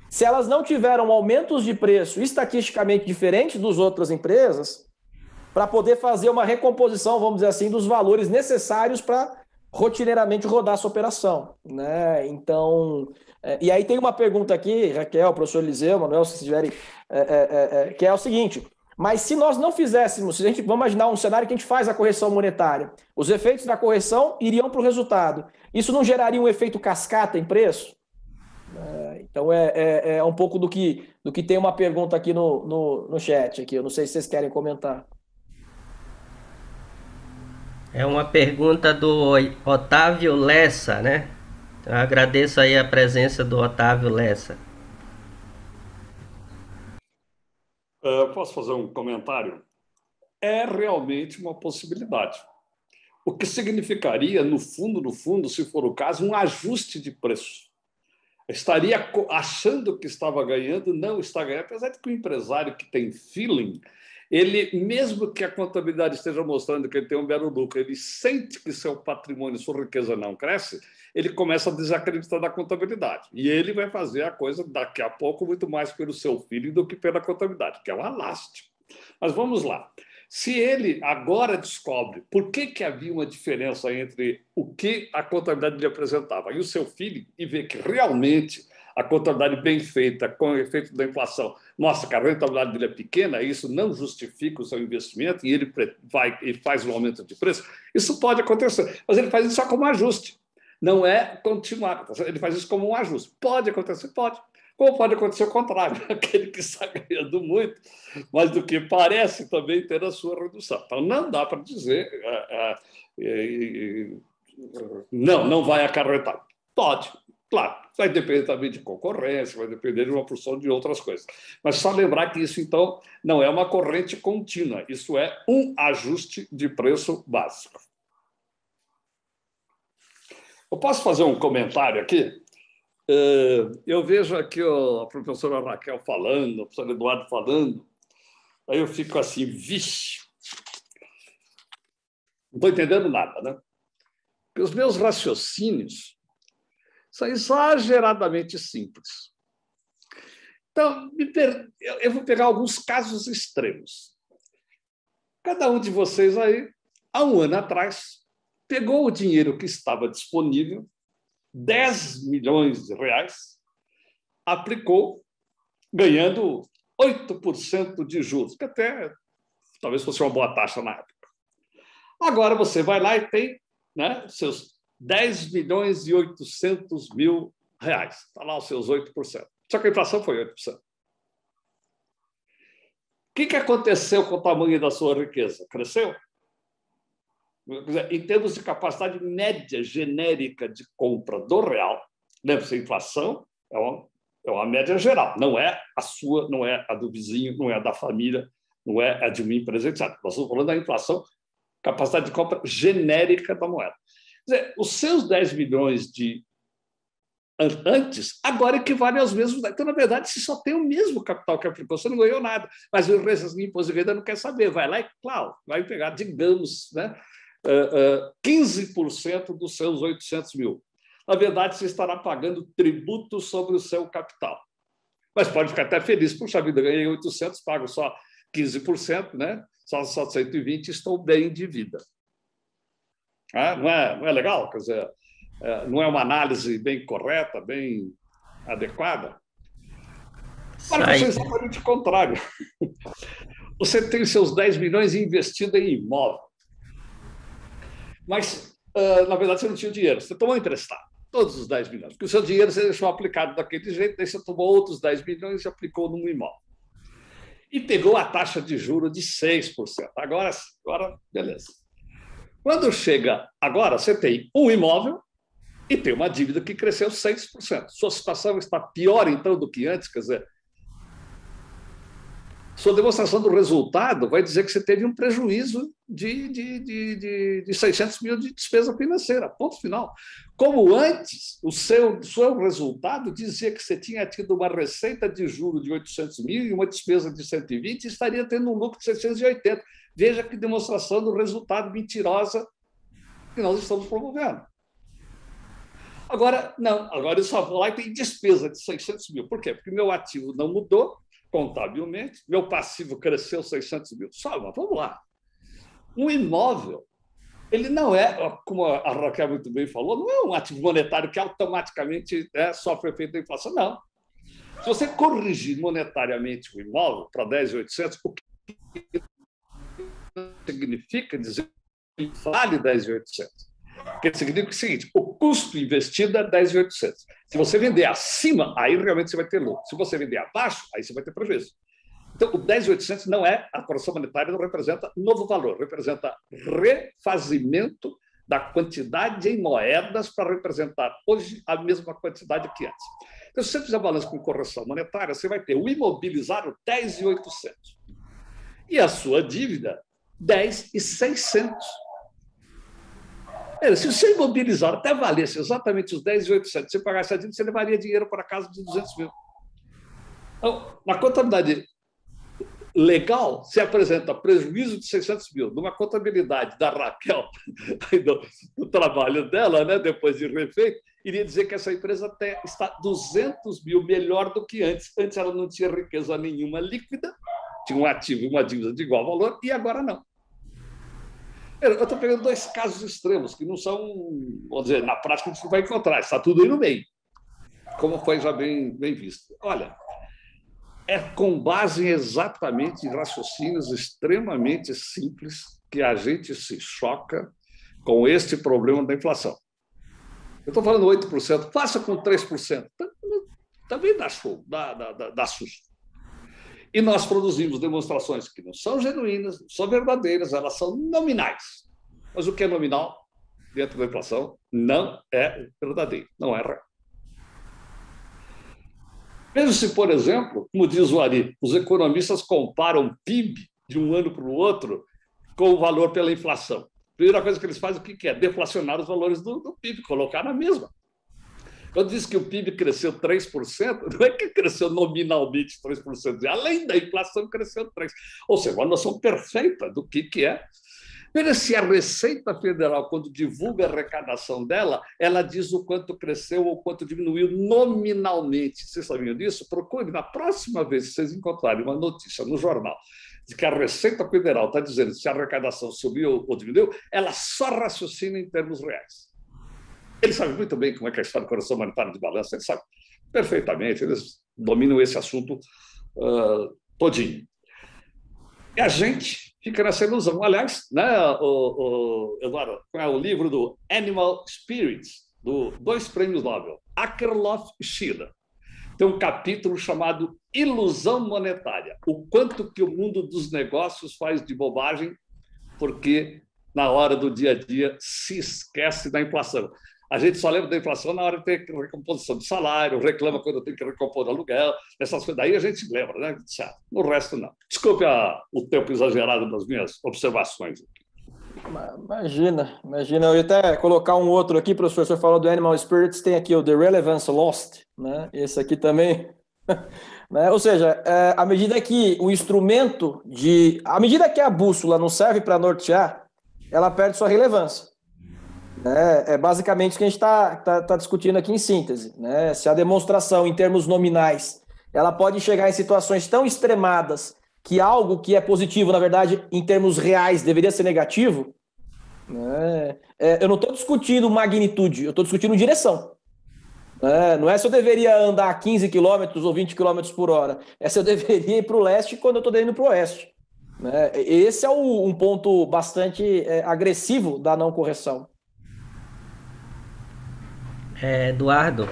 se elas não tiveram aumentos de preço estatisticamente diferentes das outras empresas, para poder fazer uma recomposição, vamos dizer assim, dos valores necessários para rotineiramente rodar essa operação, né? Então, e aí tem uma pergunta aqui, Raquel, professor Eliseu, Manuel, se tiverem, que é o seguinte, mas se nós não fizéssemos, se a gente, vamos imaginar um cenário que a gente faz a correção monetária, os efeitos da correção iriam para o resultado, isso não geraria um efeito cascata em preço? Então é um pouco do que tem uma pergunta aqui no chat, aqui. Eu não sei se vocês querem comentar. É uma pergunta do Otávio Lessa, né? Eu agradeço aí a presença do Otávio Lessa. Posso fazer um comentário? É realmente uma possibilidade. O que significaria, no fundo, se for o caso, um ajuste de preço. Estaria achando que estava ganhando, não está ganhando, apesar de que o empresário que tem feeling, ele, mesmo que a contabilidade esteja mostrando que ele tem um belo lucro, ele sente que seu patrimônio, sua riqueza não cresce, ele começa a desacreditar da contabilidade. E ele vai fazer a coisa, daqui a pouco, muito mais pelo seu feeling do que pela contabilidade, que é uma lástima. Mas vamos lá. Se ele agora descobre por que havia uma diferença entre o que a contabilidade lhe apresentava e o seu feeling, e vê que realmente a contabilidade bem feita, com o efeito da inflação, mostra que a rentabilidade dele é pequena, e isso não justifica o seu investimento, e ele vai e faz um aumento de preço, isso pode acontecer. Mas ele faz isso só como ajuste. Não é continuar. Ele faz isso como um ajuste. Pode acontecer? Pode. Como pode acontecer o contrário, aquele que está ganhando muito, mas do que parece também ter a sua redução. Então, não dá para dizer não vai acarretar. Pode, claro, vai depender também de concorrência, vai depender de uma porção de outras coisas. Mas só lembrar que isso, então, não é uma corrente contínua, isso é um ajuste de preço básico. Eu posso fazer um comentário aqui? Eu vejo aqui a professora Raquel falando, o professor Eduardo falando, aí eu fico assim, vixe, não estou entendendo nada, né? Porque os meus raciocínios são exageradamente simples. Então, eu vou pegar alguns casos extremos. Cada um de vocês aí, há um ano atrás, pegou o dinheiro que estava disponível, 10 milhões de reais, aplicou, ganhando 8% de juros, que até talvez fosse uma boa taxa na época. Agora você vai lá e tem, né, seus 10 milhões e 800 mil reais. Está lá os seus 8%. Só que a inflação foi 8%. O que aconteceu com o tamanho da sua riqueza? Cresceu? Em termos de capacidade média genérica de compra do real, lembre-se, a inflação é uma média geral, não é a sua, não é a do vizinho, não é a da família, não é a de uma empresa, etc. Nós estamos falando da inflação, capacidade de compra genérica da moeda. Quer dizer, os seus 10 milhões de antes, agora equivalem aos mesmos. Então, na verdade, você só tem o mesmo capital que aplicou, você não ganhou nada. Mas o imposto de renda não quer saber. Vai lá e, claro, vai pegar, digamos, né, 15% dos seus 800 mil. Na verdade, você estará pagando tributo sobre o seu capital. Mas pode ficar até feliz. Puxa vida, ganhei 800, pago só 15%, né? Só 120, estou bem de vida. Não é legal? Quer dizer, não é uma análise bem correta, bem adequada? Para você é exatamente o contrário. Você tem os seus 10 milhões investido em imóvel. Mas, na verdade, você não tinha dinheiro. Você tomou emprestado, todos os 10 milhões. Porque o seu dinheiro você deixou aplicado daquele jeito, daí você tomou outros 10 milhões e aplicou num imóvel. E pegou a taxa de juros de 6%. Agora, beleza. Quando chega agora, você tem um imóvel e tem uma dívida que cresceu 6%. Sua situação está pior, então, do que antes, quer dizer, sua demonstração do resultado vai dizer que você teve um prejuízo de 600 mil de despesa financeira, ponto final. Como antes, o seu resultado dizia que você tinha tido uma receita de juros de 800 mil e uma despesa de 120 e estaria tendo um lucro de 680. Veja que demonstração do resultado mentirosa que nós estamos promovendo. Agora, não, agora eu só vou lá e tem despesa de 600 mil. Por quê? Porque meu ativo não mudou contabilmente, meu passivo cresceu 600 mil. Só, mas vamos lá. Um imóvel, ele não é, como a Raquel muito bem falou, não é um ativo monetário que automaticamente sofre efeito da inflação, não. Se você corrigir monetariamente o imóvel para 10.800, o que significa dizer que vale 10.800? Porque significa o seguinte, o custo investido é 10.800. Se você vender acima, aí realmente você vai ter lucro. Se você vender abaixo, aí você vai ter prejuízo. Então, o 10.800 não é, a correção monetária não representa novo valor, representa refazimento da quantidade em moedas para representar hoje a mesma quantidade que antes. Então, se você fizer balanço com correção monetária, você vai ter o imobilizado 10.800 e a sua dívida 10.600. Se você imobilizar até valesse exatamente os 10.800, você pagasse a dívida, você levaria dinheiro para casa de 200 mil. Então, na contabilidade legal, se apresenta prejuízo de 600 mil. Numa contabilidade da Raquel, do trabalho dela, né, depois de refeito, iria dizer que essa empresa até está 200 mil melhor do que antes. Antes ela não tinha riqueza nenhuma líquida, tinha um ativo e uma dívida de igual valor, e agora não. Eu estou pegando dois casos extremos, que não são, vamos dizer, na prática a gente não vai encontrar, está tudo aí no meio, como foi já bem visto. Olha, é com base exatamente em raciocínios extremamente simples que a gente se choca com este problema da inflação. Eu estou falando 8%, faça com 3%, também dá show, dá susto. E nós produzimos demonstrações que não são genuínas, não são verdadeiras, elas são nominais. Mas o que é nominal dentro da inflação não é verdadeiro, não é real. Veja-se, por exemplo, como diz o Ari, os economistas comparam o PIB de um ano para o outro com o valor pela inflação. A primeira coisa que eles fazem, o que é? Deflacionar os valores do PIB, colocar na mesma. Quando diz que o PIB cresceu 3%, não é que cresceu nominalmente 3%, além da inflação cresceu 3%. Ou seja, uma noção perfeita do que é. Veja se a Receita Federal, quando divulga a arrecadação dela, ela diz o quanto cresceu ou quanto diminuiu nominalmente. Vocês sabiam disso? Procure, na próxima vez que vocês encontrarem uma notícia no jornal de que a Receita Federal está dizendo se a arrecadação subiu ou diminuiu, ela só raciocina em termos reais. Ele sabe muito bem como é que é a história de correção monetária de balança, ele sabe perfeitamente, eles dominam esse assunto todinho. E a gente fica nessa ilusão. Aliás, né, Eduardo, é o livro do Animal Spirits, dois prêmios Nobel, Akerlof e Shiller. Tem um capítulo chamado Ilusão Monetária, o quanto que o mundo dos negócios faz de bobagem, porque na hora do dia a dia se esquece da inflação. A gente só lembra da inflação na hora de ter recomposição de salário, reclama quando tem que recompor aluguel, essas coisas. Daí a gente lembra, né? No resto, não. Desculpe o tempo exagerado das minhas observações. Imagina. Eu ia até colocar um outro aqui, professor. O senhor falou do Animal Spirits, tem aqui o The Relevance Lost, né? Esse aqui também. Né? Ou seja, à medida que o instrumento à medida que a bússola não serve para nortear, ela perde sua relevância. É basicamente o que a gente está discutindo aqui em síntese, né? Se a demonstração, em termos nominais, ela pode chegar em situações tão extremadas que algo que é positivo, na verdade, em termos reais, deveria ser negativo, né? Eu não estou discutindo magnitude, eu estou discutindo direção. Não é se eu deveria andar 15 km ou 20 km por hora, é se eu deveria ir para o leste quando eu estou indo para o oeste. Né? Esse é um ponto bastante agressivo da não correção. Eduardo,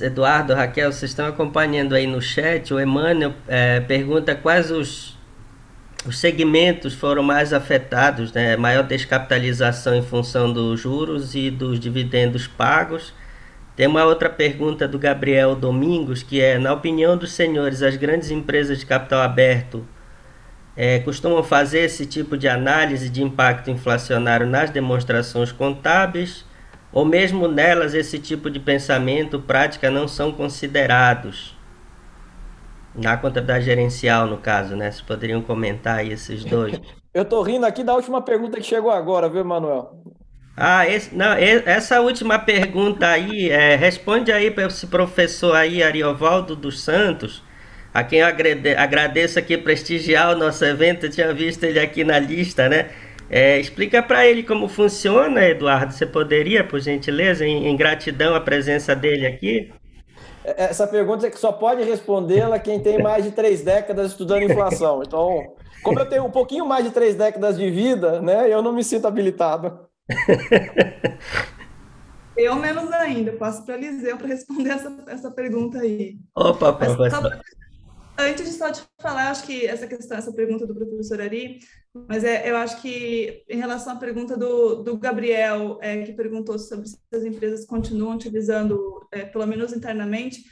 Eduardo, Raquel, vocês estão acompanhando aí no chat. O Emmanuel pergunta quais os segmentos foram mais afetados, né? Maior descapitalização em função dos juros e dos dividendos pagos. Tem uma outra pergunta do Gabriel Domingos, que na opinião dos senhores, as grandes empresas de capital aberto costumam fazer esse tipo de análise de impacto inflacionário nas demonstrações contábeis, ou mesmo nelas esse tipo de pensamento, prática, não são considerados? Na contabilidade gerencial, no caso, né? Vocês poderiam comentar aí esses dois? Eu tô rindo aqui da última pergunta que chegou agora, viu, Manuel? Essa última pergunta aí, responde aí para esse professor aí, Ariovaldo dos Santos, a quem eu agradeço aqui prestigiar o nosso evento. Eu tinha visto ele aqui na lista, né? Explica para ele como funciona, Eduardo. Você poderia, por gentileza, em gratidão à presença dele aqui? Essa pergunta é que só pode respondê-la quem tem mais de 3 décadas estudando inflação. Então, como eu tenho um pouquinho mais de 3 décadas de vida, né, eu não me sinto habilitado. Eu menos ainda. Passo para a Eliseu para responder essa pergunta aí. Opa, professor. Antes de só te falar, acho que essa pergunta do professor Ari, mas eu acho que em relação à pergunta do Gabriel, que perguntou sobre se as empresas continuam utilizando, pelo menos internamente,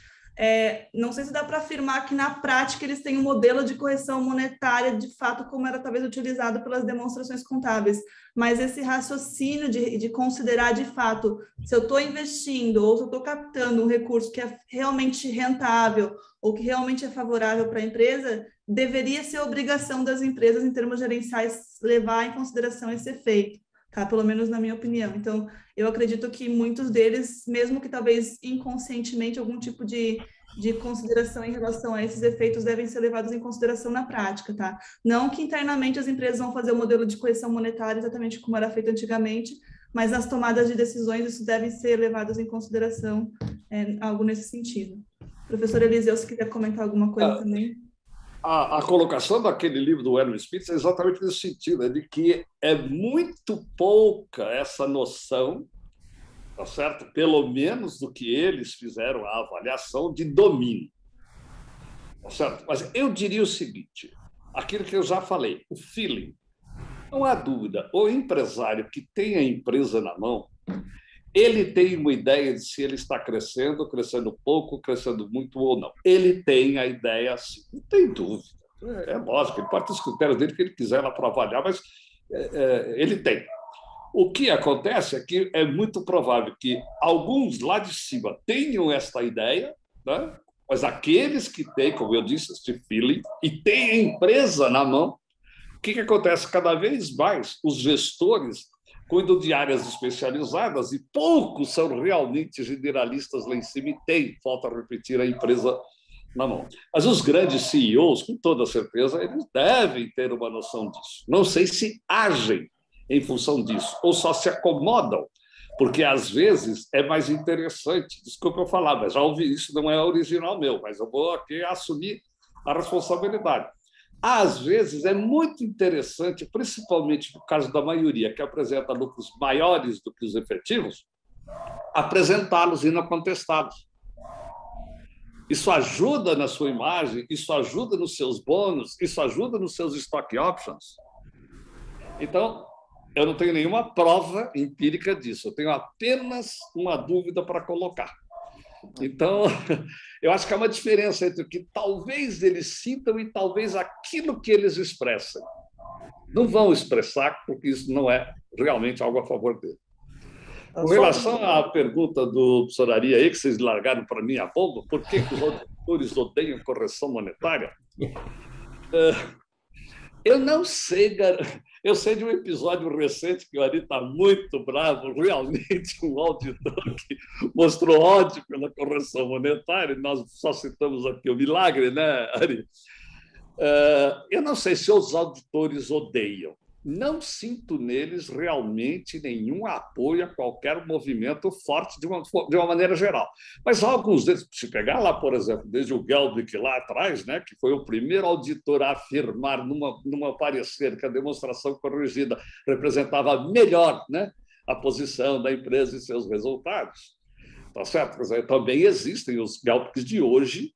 não sei se dá para afirmar que na prática eles têm um modelo de correção monetária de fato como era talvez utilizado pelas demonstrações contábeis, mas esse raciocínio de considerar de fato se eu estou investindo ou se eu estou captando um recurso que é realmente rentável ou que realmente é favorável para a empresa, deveria ser obrigação das empresas em termos gerenciais levar em consideração esse efeito. Tá? Pelo menos na minha opinião. Então, eu acredito que muitos deles, mesmo que talvez inconscientemente, algum tipo de consideração em relação a esses efeitos devem ser levados em consideração na prática, tá? Não que internamente as empresas vão fazer o modelo de correção monetária exatamente como era feito antigamente, mas nas tomadas de decisões isso deve ser levado em consideração, algo nesse sentido. Professor Eliseu, se quiser comentar alguma coisa também. A colocação daquele livro do Adam Smith é exatamente nesse sentido, de que é muito pouca essa noção, tá certo? Pelo menos do que eles fizeram a avaliação de domínio, tá certo? Mas eu diria o seguinte, aquilo que eu já falei, o feeling. Não há dúvida, o empresário que tem a empresa na mão, ele tem uma ideia de se ele está crescendo pouco, crescendo muito ou não. Ele tem a ideia, assim, não tem dúvida. É lógico, ele pode ter os critérios dele que ele quiser lá para avaliar, mas ele tem. O que acontece é que é muito provável que alguns lá de cima tenham esta ideia, né? Mas aqueles que têm, como eu disse, este feeling, e têm a empresa na mão, o que acontece? Cada vez mais os gestores cuidam de áreas especializadas e poucos são realmente generalistas lá em cima e tem, falta repetir, a empresa na mão. Mas os grandes CEOs, com toda certeza, eles devem ter uma noção disso. Não sei se agem em função disso, ou só se acomodam, porque às vezes é mais interessante. Desculpa eu falar, mas já ouvi isso, não é original meu, mas eu vou aqui assumir a responsabilidade. Às vezes é muito interessante, principalmente no caso da maioria, que apresenta lucros maiores do que os efetivos, apresentá-los e não contestá-los. Isso ajuda na sua imagem, isso ajuda nos seus bônus, isso ajuda nos seus stock options. Então, eu não tenho nenhuma prova empírica disso, eu tenho apenas uma dúvida para colocar. Então, eu acho que há uma diferença entre o que talvez eles sintam e talvez aquilo que eles expressam. Não vão expressar, porque isso não é realmente algo a favor dele. Com relação à pergunta do professor Ari aí, que vocês largaram para mim há pouco, por que os auditores odeiam correção monetária? Eu não sei, eu sei de um episódio recente que o Ari está muito bravo, realmente um auditor que mostrou ódio pela correção monetária, nós só citamos aqui o milagre, né, Ari? Eu não sei se os auditores odeiam. Não sinto neles realmente nenhum apoio a qualquer movimento forte de uma maneira geral. Mas alguns deles, se pegar lá, por exemplo, desde o Gelbig lá atrás, né, que foi o primeiro auditor a afirmar numa parecer que a demonstração corrigida representava melhor, né, a posição da empresa e seus resultados. Tá certo? Também existem os Gelbigs de hoje,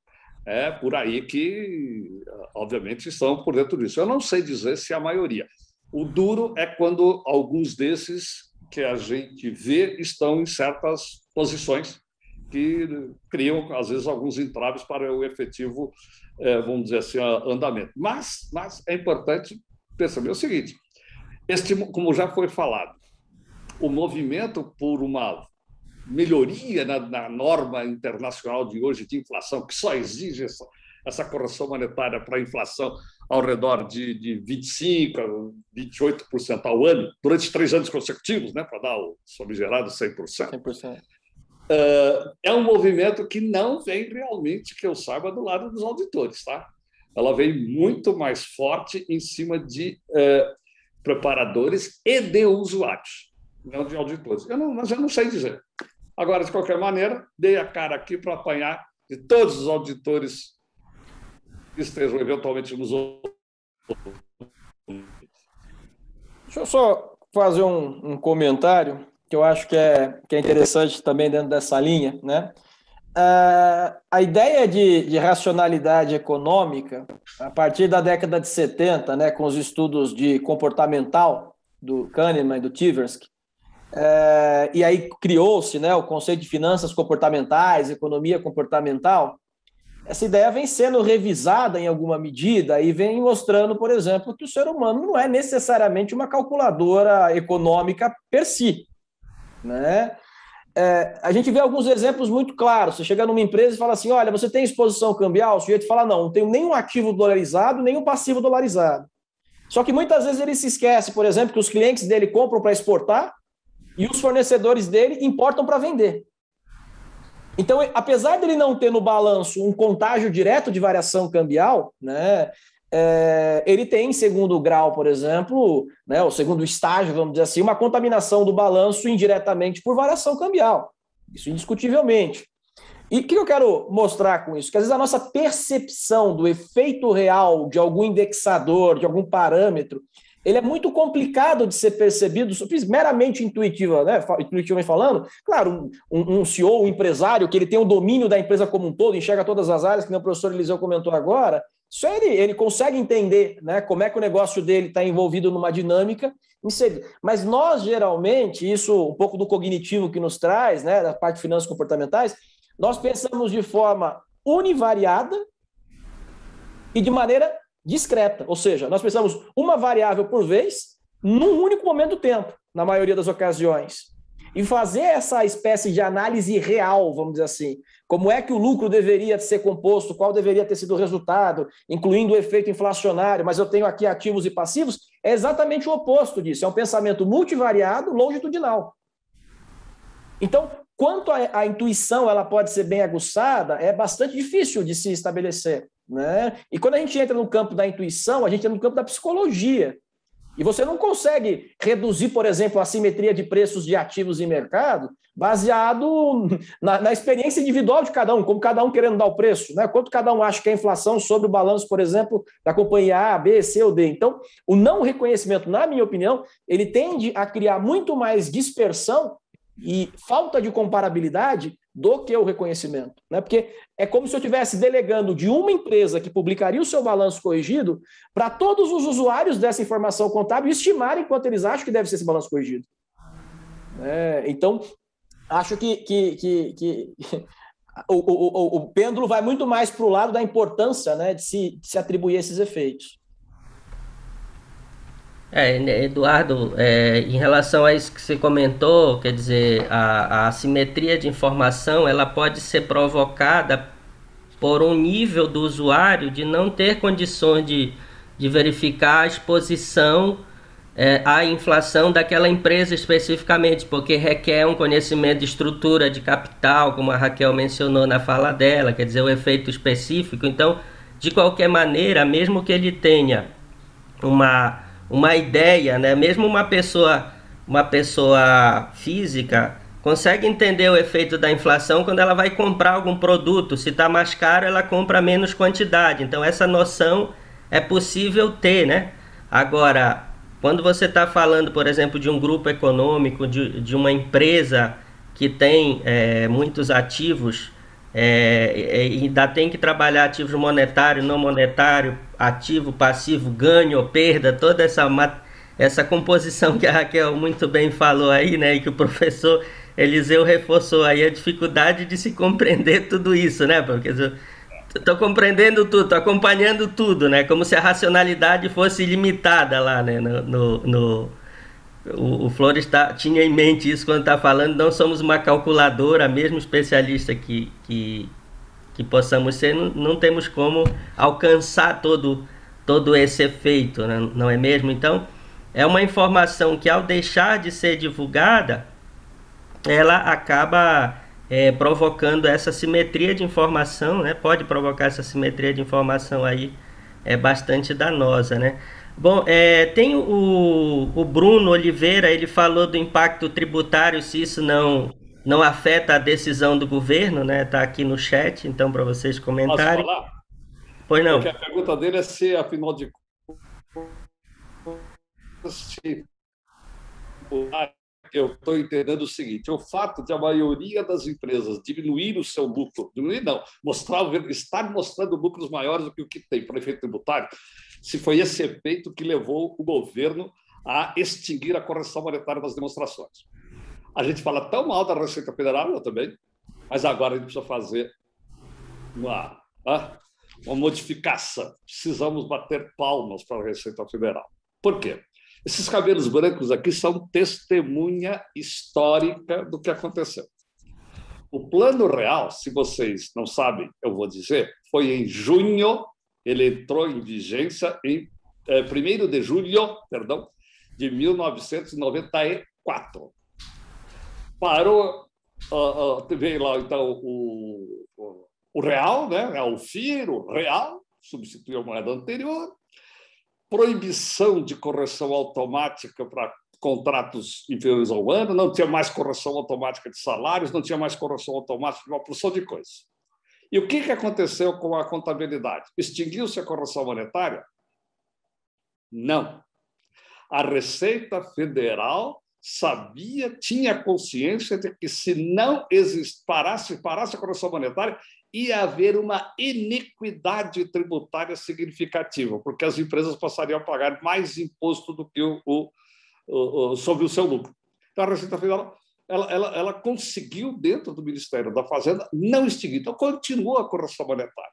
por aí que, obviamente, estão por dentro disso. Eu não sei dizer se a maioria. O duro é quando alguns desses que a gente vê estão em certas posições que criam, às vezes, alguns entraves para o efetivo, vamos dizer assim, andamento. Mas é importante perceber o seguinte, como já foi falado, o movimento por uma melhoria na norma internacional de hoje de inflação, que só exige essa correção monetária para a inflação ao redor de 25% a 28% ao ano, durante 3 anos consecutivos, né, para dar o famigerado 100%. 100%. É um movimento que não vem realmente, que eu saiba, do lado dos auditores. Tá? Ela vem muito mais forte em cima de preparadores e de usuários, não de auditores. Mas eu não sei dizer. Agora, de qualquer maneira, dei a cara aqui para apanhar de todos os auditores que estejam eventualmente nos outros. Deixa eu só fazer um comentário que eu acho que é interessante também dentro dessa linha, né? A ideia de racionalidade econômica, a partir da década de 70, né, com os estudos de comportamental do Kahneman e do Tversky, e aí criou-se, né, o conceito de finanças comportamentais, economia comportamental. Essa ideia vem sendo revisada em alguma medida e vem mostrando, por exemplo, que o ser humano não é necessariamente uma calculadora econômica per si, né? A gente vê alguns exemplos muito claros. Você chega numa empresa e fala assim, olha, você tem exposição cambial? O sujeito fala, não tenho nenhum ativo dolarizado, nenhum passivo dolarizado. Só que muitas vezes ele se esquece, por exemplo, que os clientes dele compram para exportar e os fornecedores dele importam para vender. Então, apesar dele não ter no balanço um contágio direto de variação cambial, né, ele tem, em segundo grau, por exemplo, né, o segundo estágio, vamos dizer assim, uma contaminação do balanço indiretamente por variação cambial. Isso indiscutivelmente. E o que eu quero mostrar com isso? Que às vezes a nossa percepção do efeito real de algum indexador, de algum parâmetro, ele é muito complicado de ser percebido, meramente intuitivo, né? Intuitivamente falando. Claro, um CEO, um empresário, que ele tem o domínio da empresa como um todo, enxerga todas as áreas, que nem o professor Eliseu comentou agora, isso ele consegue entender, né, como é que o negócio dele está envolvido numa dinâmica. Mas nós, geralmente, isso um pouco do cognitivo que nos traz, né, da parte de finanças comportamentais, nós pensamos de forma univariada e de maneira discreta, ou seja, nós pensamos uma variável por vez num único momento do tempo, na maioria das ocasiões. E fazer essa espécie de análise real, vamos dizer assim, como é que o lucro deveria ser composto, qual deveria ter sido o resultado, incluindo o efeito inflacionário, mas eu tenho aqui ativos e passivos, é exatamente o oposto disso, é um pensamento multivariado, longitudinal. Então, quanto a intuição ela pode ser bem aguçada, é bastante difícil de se estabelecer, né? E quando a gente entra no campo da intuição, a gente entra no campo da psicologia. E você não consegue reduzir, por exemplo, a assimetria de preços de ativos em mercado baseado na experiência individual de cada um, como cada um querendo dar o preço, né? Quanto cada um acha que é a inflação sobre o balanço, por exemplo, da companhia A, B, C ou D. Então, o não reconhecimento, na minha opinião, ele tende a criar muito mais dispersão e falta de comparabilidade do que o reconhecimento, né? Porque é como se eu estivesse delegando de uma empresa que publicaria o seu balanço corrigido para todos os usuários dessa informação contábil estimarem quanto eles acham que deve ser esse balanço corrigido. Então, acho que o pêndulo vai muito mais para o lado da importância, né, de se atribuir esses efeitos. Eduardo, em relação a isso que você comentou, quer dizer, a assimetria de informação, ela pode ser provocada por um nível do usuário de não ter condições de verificar a exposição à inflação daquela empresa especificamente, porque requer um conhecimento de estrutura de capital, como a Raquel mencionou na fala dela, quer dizer, o efeito específico. Então, de qualquer maneira, mesmo que ele tenha uma ideia, né? Mesmo uma pessoa física consegue entender o efeito da inflação quando ela vai comprar algum produto. Se está mais caro, ela compra menos quantidade. Então, essa noção é possível ter, né? Agora, quando você está falando, por exemplo, de um grupo econômico, de uma empresa que tem muitos ativos, ainda tem que trabalhar ativos monetário, não monetário, ativo, passivo, ganho ou perda, toda essa composição que a Raquel muito bem falou aí, né, e que o professor Eliseu reforçou aí, a dificuldade de se compreender tudo isso, né, porque estou compreendendo tudo, estou acompanhando tudo, né, como se a racionalidade fosse limitada lá, né, o Flores tinha em mente isso quando está falando, não somos uma calculadora, mesmo especialista que possamos ser, não temos como alcançar todo esse efeito, né? Não é mesmo? Então, é uma informação que, ao deixar de ser divulgada, ela acaba provocando essa simetria de informação, né? Pode provocar essa simetria de informação aí, bastante danosa, né? Bom, tem o Bruno Oliveira, ele falou do impacto tributário, se isso não afeta a decisão do governo, né? Está aqui no chat, então, para vocês comentarem. Posso falar? Pois não. Porque a pergunta dele é se, afinal de contas, eu estou entendendo o seguinte: o fato de a maioria das empresas diminuir o seu lucro, estar mostrando lucros maiores do que o que tem para efeito tributário, se foi esse efeito que levou o governo a extinguir a correção monetária das demonstrações. A gente fala tão mal da Receita Federal, eu também, mas agora a gente precisa fazer uma modificação. Precisamos bater palmas para a Receita Federal. Por quê? Esses cabelos brancos aqui são testemunha histórica do que aconteceu. O Plano Real, se vocês não sabem, eu vou dizer, foi em junho, ele entrou em vigência em 1º de julho, de 1994. Parou, veio lá, então, o real, né? O FIRO real, substituiu a moeda anterior, proibição de correção automática para contratos inferiores ao ano, não tinha mais correção automática de salários, não tinha mais correção automática de uma porção de coisas. E o que aconteceu com a contabilidade? Extinguiu-se a correção monetária? Não. A Receita Federal tinha consciência de que, se não parasse a correção monetária, ia haver uma iniquidade tributária significativa, porque as empresas passariam a pagar mais imposto do que sobre o seu lucro. Então, a Receita Federal ela conseguiu, dentro do Ministério da Fazenda, não extinguir. Então, continuou a correção monetária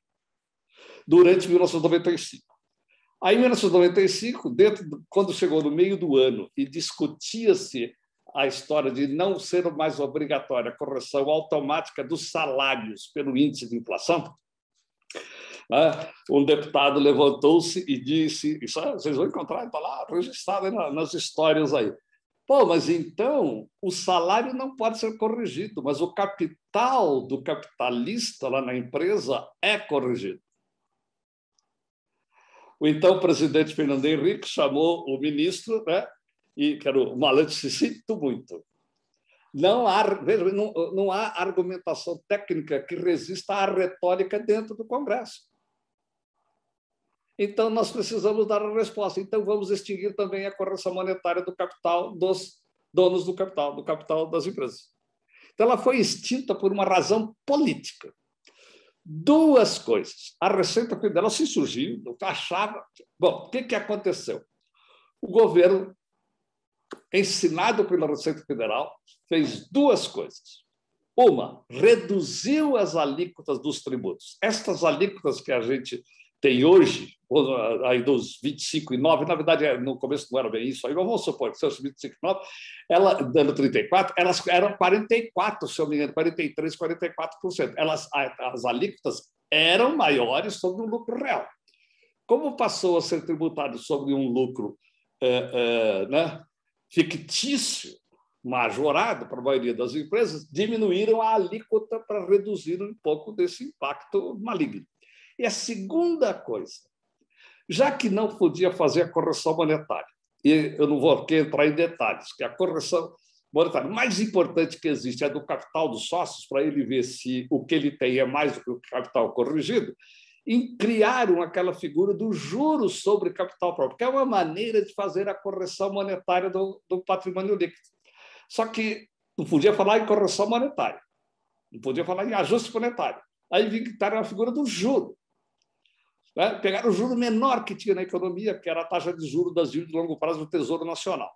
durante 1995. Aí, em 1995, quando chegou no meio do ano e discutia-se a história de não ser mais obrigatória a correção automática dos salários pelo índice de inflação, um deputado levantou-se e disse, isso vocês vão encontrar, está lá registrado nas histórias aí, Pô, mas então o salário não pode ser corrigido, mas o capital do capitalista lá na empresa é corrigido. O então presidente Fernando Henrique chamou o ministro, né? E que era o Malan, disse: sinto muito. Não há argumentação técnica que resista à retórica dentro do Congresso. Então, nós precisamos dar a resposta. Então, vamos extinguir também a correção monetária do capital dos donos do capital das empresas. Então, ela foi extinta por uma razão política. Duas coisas. A Receita Federal se surgiu, achava... Bom, o que aconteceu? O governo, ensinado pela Receita Federal, fez duas coisas. Uma, reduziu as alíquotas dos tributos. Estas alíquotas que a gente tem hoje, aí dos 25,9, na verdade, no começo não era bem isso, aí vamos supor que seja 25,9, ela, dando 34, elas eram 44, se eu não me engano, 43, 44%. As alíquotas eram maiores sobre o lucro real. Como passou a ser tributado sobre um lucro né, fictício, majorado para a maioria das empresas, diminuíram a alíquota para reduzir um pouco desse impacto maligno. E a segunda coisa, já que não podia fazer a correção monetária, e eu não vou aqui entrar em detalhes, que a correção monetária mais importante que existe é do capital dos sócios, para ele ver se o que ele tem é mais do que o capital corrigido, e criaram aquela figura do juros sobre capital próprio, que é uma maneira de fazer a correção monetária do patrimônio líquido. Só que não podia falar em correção monetária, não podia falar em ajuste monetário. Aí inventaram a figura do juro. Né? Pegaram o juro menor que tinha na economia, que era a taxa de juros das dívidas de longo prazo do Tesouro Nacional.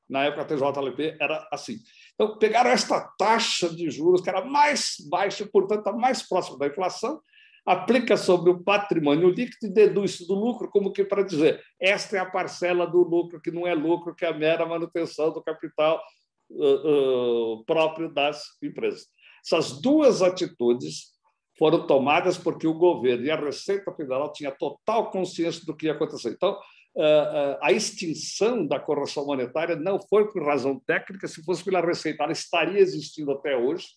Na época, a TJLP era assim. Então, pegaram esta taxa de juros, que era mais baixa, portanto, mais próxima da inflação, aplica sobre o patrimônio líquido e deduz do lucro, como que para dizer, esta é a parcela do lucro, que não é lucro, que é a mera manutenção do capital próprio das empresas. Essas duas atitudes foram tomadas porque o governo e a Receita Federal tinham total consciência do que ia acontecer. Então, a extinção da correção monetária não foi por razão técnica, se fosse pela Receita, ela estaria existindo até hoje,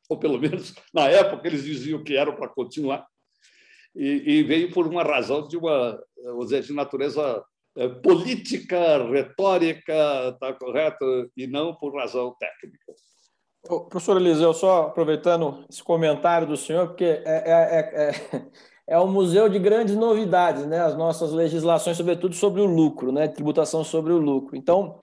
ou pelo menos na época eles diziam que era para continuar, e veio por uma razão de vamos dizer, de natureza política, retórica, está correto, e não por razão técnica. Professor Eliseu, só aproveitando esse comentário do senhor, porque é um museu de grandes novidades, né? As nossas legislações, sobretudo sobre o lucro, né? Tributação sobre o lucro. Então,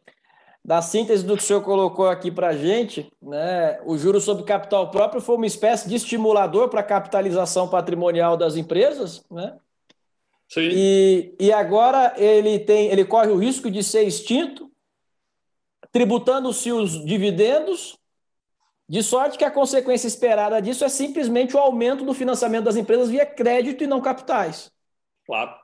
da síntese do que o senhor colocou aqui para a gente, né? O juro sobre capital próprio foi uma espécie de estimulador para a capitalização patrimonial das empresas, né? Sim. E agora ele corre o risco de ser extinto, tributando-se os dividendos, de sorte que a consequência esperada disso é simplesmente o aumento do financiamento das empresas via crédito e não capitais. Claro.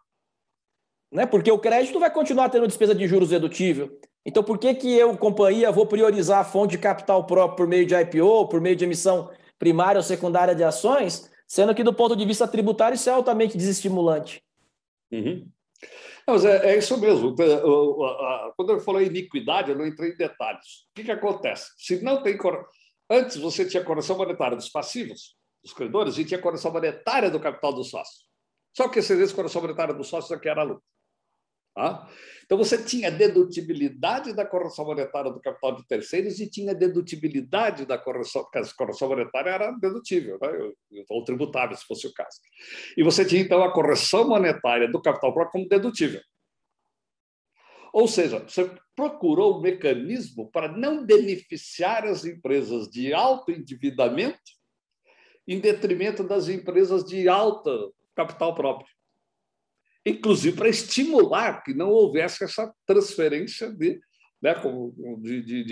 Né? Porque o crédito vai continuar tendo despesa de juros dedutível. Então, por que eu, companhia, vou priorizar a fonte de capital próprio por meio de IPO, por meio de emissão primária ou secundária de ações, sendo que, do ponto de vista tributário, isso é altamente desestimulante? Uhum. Não, mas é isso mesmo. Quando eu falei iniquidade, eu não entrei em detalhes. O que acontece? Se não tem... Antes você tinha correção monetária dos passivos, dos credores, e tinha correção monetária do capital dos sócios. Só que essa correção monetária dos sócios aqui era lucro. Tá? Então você tinha dedutibilidade da correção monetária do capital de terceiros e tinha dedutibilidade da correção, porque a correção monetária era dedutível, né? Ou tributável, se fosse o caso. E você tinha, então, a correção monetária do capital próprio como dedutível. Ou seja, você procurou um mecanismo para não beneficiar as empresas de alto endividamento em detrimento das empresas de alto capital próprio. Inclusive para estimular que não houvesse essa transferência de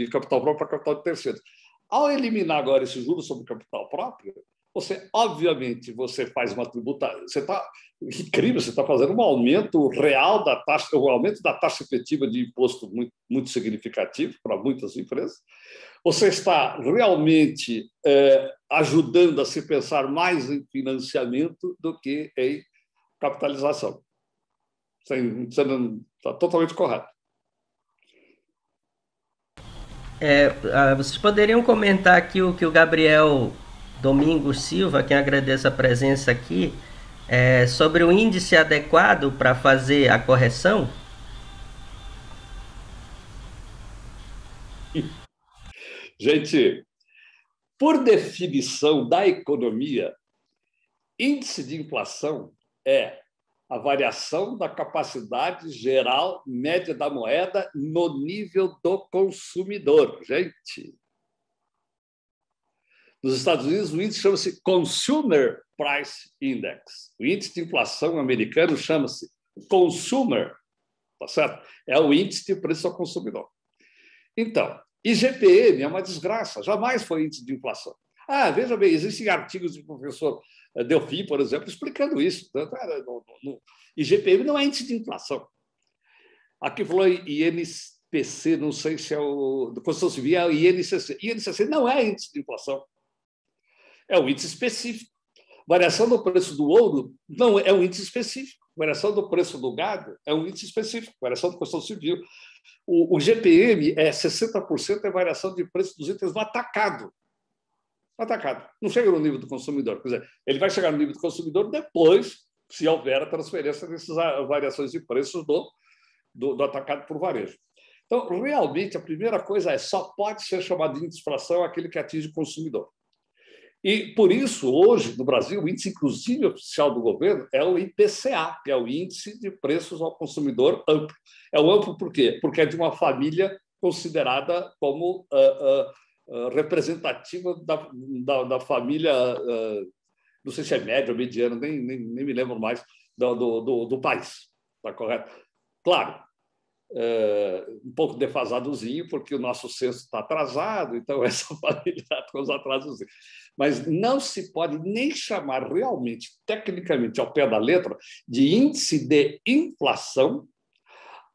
capital próprio para capital de terceiros. Ao eliminar agora esse juros sobre capital próprio, você, obviamente, você faz uma tributação. Incrível, você está fazendo um aumento real da taxa, um aumento da taxa efetiva de imposto muito, muito significativo para muitas empresas. Você está realmente ajudando a se pensar mais em financiamento do que em capitalização. Você está totalmente correto. Vocês poderiam comentar aqui o que o Gabriel Domingos Silva, quem agradeço a presença aqui, sobre o índice adequado para fazer a correção? Gente, por definição da economia, índice de inflação é a variação da capacidade geral média da moeda no nível do consumidor. Gente, nos Estados Unidos, o índice chama-se Consumer Price Index. O índice de inflação americano chama-se Consumer, tá certo? É o índice de preço ao consumidor. Então, IGPM é uma desgraça, jamais foi índice de inflação. Veja bem, existem artigos do professor Delfim, por exemplo, explicando isso. IGPM não é índice de inflação. Aqui falou INPC, não sei se é o do Constituição Civil, é o INCC. INCC não é índice de inflação. É um índice específico. Variação do preço do ouro não é um índice específico. Variação do preço do gado é um índice específico. Variação do Constituição Civil. O GPM é 60% variação de preço dos itens no atacado. Atacado. Não chega no nível do consumidor. Quer dizer, ele vai chegar no nível do consumidor depois, se houver a transferência dessas variações de preços do atacado por varejo. Então, realmente, a primeira coisa só pode ser chamado de índice de inflação aquele que atinge o consumidor. E, por isso, hoje, no Brasil, o índice, inclusive, oficial do governo é o IPCA, que é o Índice de Preços ao Consumidor Amplo. É o amplo por quê? Porque é de uma família considerada como representativa da família, não sei se é média ou mediana, nem me lembro mais, do país. Está correto? Claro, um pouco defasadozinho, porque o nosso censo está atrasado, então essa família está com os atrasos. Mas não se pode nem chamar realmente, tecnicamente, ao pé da letra, de índice de inflação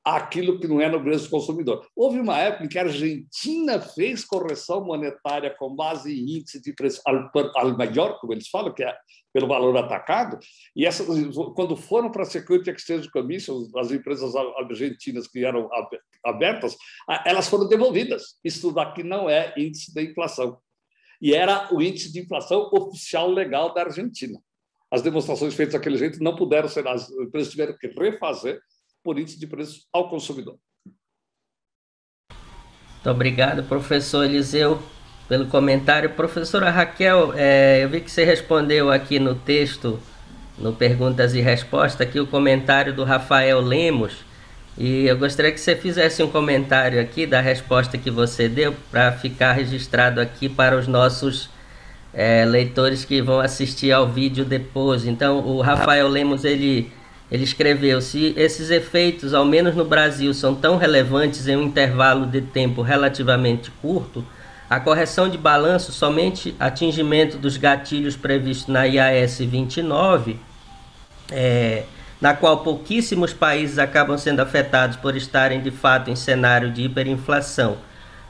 aquilo que não é no preço do consumidor. Houve uma época em que a Argentina fez correção monetária com base em índice de preço al maior, como eles falam, que é pelo valor atacado, e quando foram para a Security Exchange Commission, as empresas argentinas que eram abertas, elas foram devolvidas. Isso daqui não é índice de inflação. E era o índice de inflação oficial legal da Argentina. As demonstrações feitas daquele jeito não puderam ser, as empresas tiveram que refazer por índice de preço ao consumidor. Muito obrigado, professor Eliseu, pelo comentário. Professora Raquel, eu vi que você respondeu aqui no texto, no Perguntas e Respostas, aqui o comentário do Rafael Lemos, e eu gostaria que você fizesse um comentário aqui da resposta que você deu, para ficar registrado aqui para os nossos leitores que vão assistir ao vídeo depois. Então, o Rafael Lemos, ele escreveu: se esses efeitos, ao menos no Brasil, são tão relevantes em um intervalo de tempo relativamente curto, a correção de balanço, somente atingimento dos gatilhos previstos na IAS 29, na qual pouquíssimos países acabam sendo afetados por estarem de fato em cenário de hiperinflação,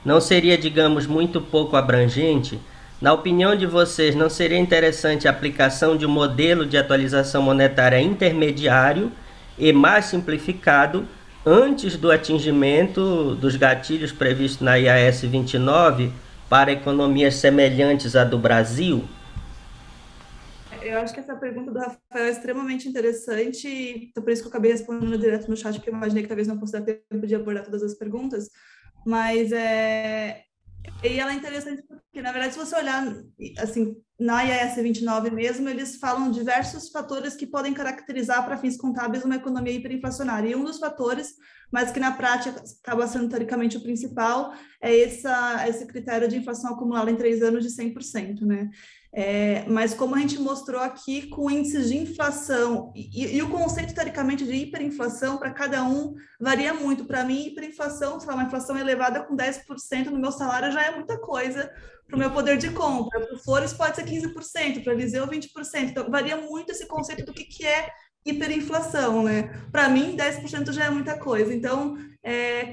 não seria, digamos, muito pouco abrangente? Na opinião de vocês, não seria interessante a aplicação de um modelo de atualização monetária intermediário e mais simplificado antes do atingimento dos gatilhos previstos na IAS 29 para economias semelhantes à do Brasil? Eu acho que essa pergunta do Rafael é extremamente interessante, então por isso que eu acabei respondendo direto no chat, porque eu imaginei que talvez não fosse dar tempo de abordar todas as perguntas, mas e ela é interessante porque, na verdade, se você olhar assim, na IAS 29 mesmo, eles falam diversos fatores que podem caracterizar para fins contábeis uma economia hiperinflacionária. E um dos fatores, mas que na prática acaba sendo teoricamente o principal, é esse critério de inflação acumulada em 3 anos de 100%, né? Mas como a gente mostrou aqui, com índices de inflação e o conceito, teoricamente, de hiperinflação, para cada um, varia muito. Para mim, hiperinflação, sei lá, uma inflação elevada com 10% no meu salário já é muita coisa para o meu poder de compra. Para o Flores pode ser 15%, para o Eliseu 20%. Então, varia muito esse conceito do que é hiperinflação, né? Para mim, 10% já é muita coisa. Então,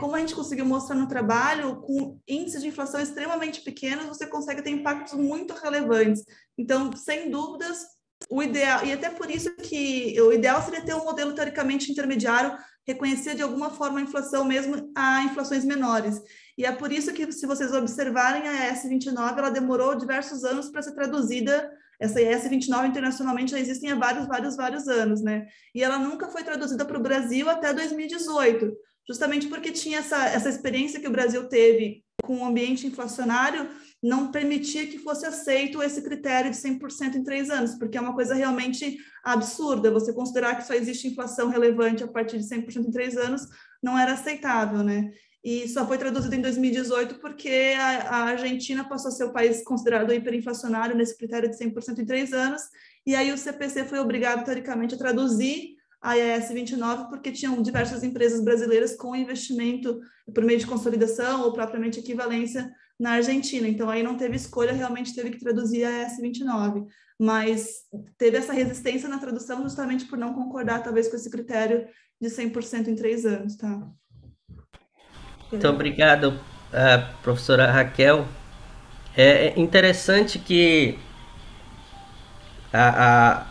como a gente conseguiu mostrar no trabalho, com índices de inflação extremamente pequenos, você consegue ter impactos muito relevantes. Então, sem dúvidas, o ideal, e até por isso que o ideal seria ter um modelo teoricamente intermediário, reconhecer de alguma forma a inflação mesmo a inflações menores. E é por isso que, se vocês observarem, a IAS 29, ela demorou diversos anos para ser traduzida. Essa IAS 29 internacionalmente já existem há vários anos, né? E ela nunca foi traduzida para o Brasil até 2018, justamente porque tinha essa experiência que o Brasil teve com o ambiente inflacionário, não permitia que fosse aceito esse critério de 100% em 3 anos, porque é uma coisa realmente absurda. Você considerar que só existe inflação relevante a partir de 100% em 3 anos não era aceitável, né? E só foi traduzido em 2018 porque a Argentina passou a ser o país considerado hiperinflacionário nesse critério de 100% em 3 anos, e aí o CPC foi obrigado, teoricamente, a traduzir a IAS 29, porque tinham diversas empresas brasileiras com investimento por meio de consolidação ou propriamente equivalência na Argentina. Então, aí não teve escolha, realmente teve que traduzir a IAS 29. Mas teve essa resistência na tradução justamente por não concordar, talvez, com esse critério de 100% em 3 anos, tá? Muito obrigado, professora Raquel. É interessante que a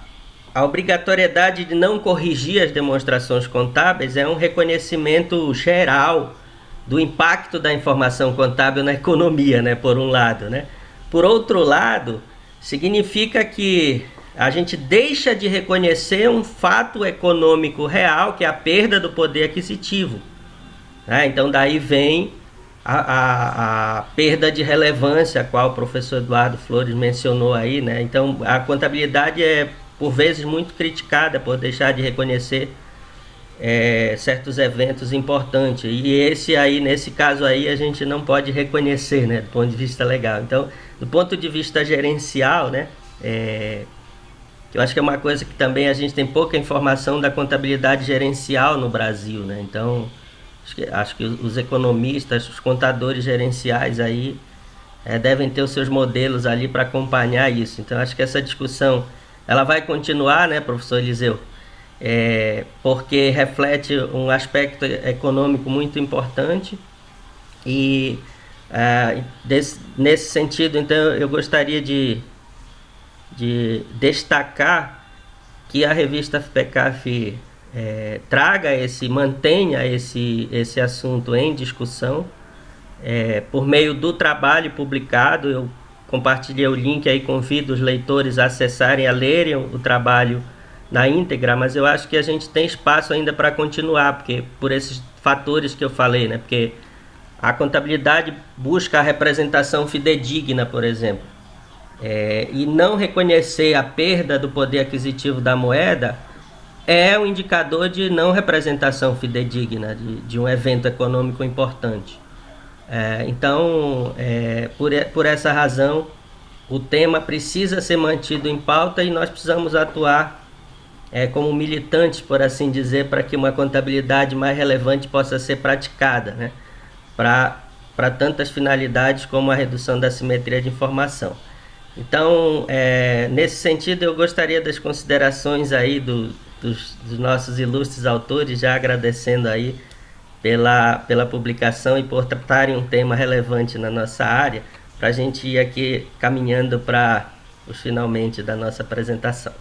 obrigatoriedade de não corrigir as demonstrações contábeis é um reconhecimento geral do impacto da informação contábil na economia, né, por um lado, né? Por outro lado, significa que a gente deixa de reconhecer um fato econômico real, que é a perda do poder aquisitivo, né? Então daí vem a perda de relevância, a qual o professor Eduardo Flores mencionou aí, né? Então a contabilidade é por vezes muito criticada por deixar de reconhecer certos eventos importantes, e esse aí, nesse caso aí, a gente não pode reconhecer, né, do ponto de vista legal. Então, do ponto de vista gerencial, né, eu acho que é uma coisa que também a gente tem pouca informação da contabilidade gerencial no Brasil, né? Então acho que os economistas, os contadores gerenciais aí devem ter os seus modelos ali para acompanhar isso. Então acho que essa discussão ela vai continuar, né, professor Eliseu? Porque reflete um aspecto econômico muito importante e nesse sentido, então, eu gostaria de destacar que a revista FPCAF mantenha esse assunto em discussão por meio do trabalho publicado. Eu compartilhei o link aí, convido os leitores a acessarem, a lerem o trabalho na íntegra, mas eu acho que a gente tem espaço ainda para continuar, porque por esses fatores que eu falei, né? Porque a contabilidade busca a representação fidedigna, por exemplo, e não reconhecer a perda do poder aquisitivo da moeda é um indicador de não representação fidedigna de um evento econômico importante. Então, por essa razão, o tema precisa ser mantido em pauta e nós precisamos atuar como militantes, por assim dizer, para que uma contabilidade mais relevante possa ser praticada, né? Para tantas finalidades como a redução da assimetria de informação. Então, nesse sentido, eu gostaria das considerações aí dos nossos ilustres autores, já agradecendo aí pela publicação e por tratarem um tema relevante na nossa área, para a gente ir aqui caminhando para os finalmente da nossa apresentação.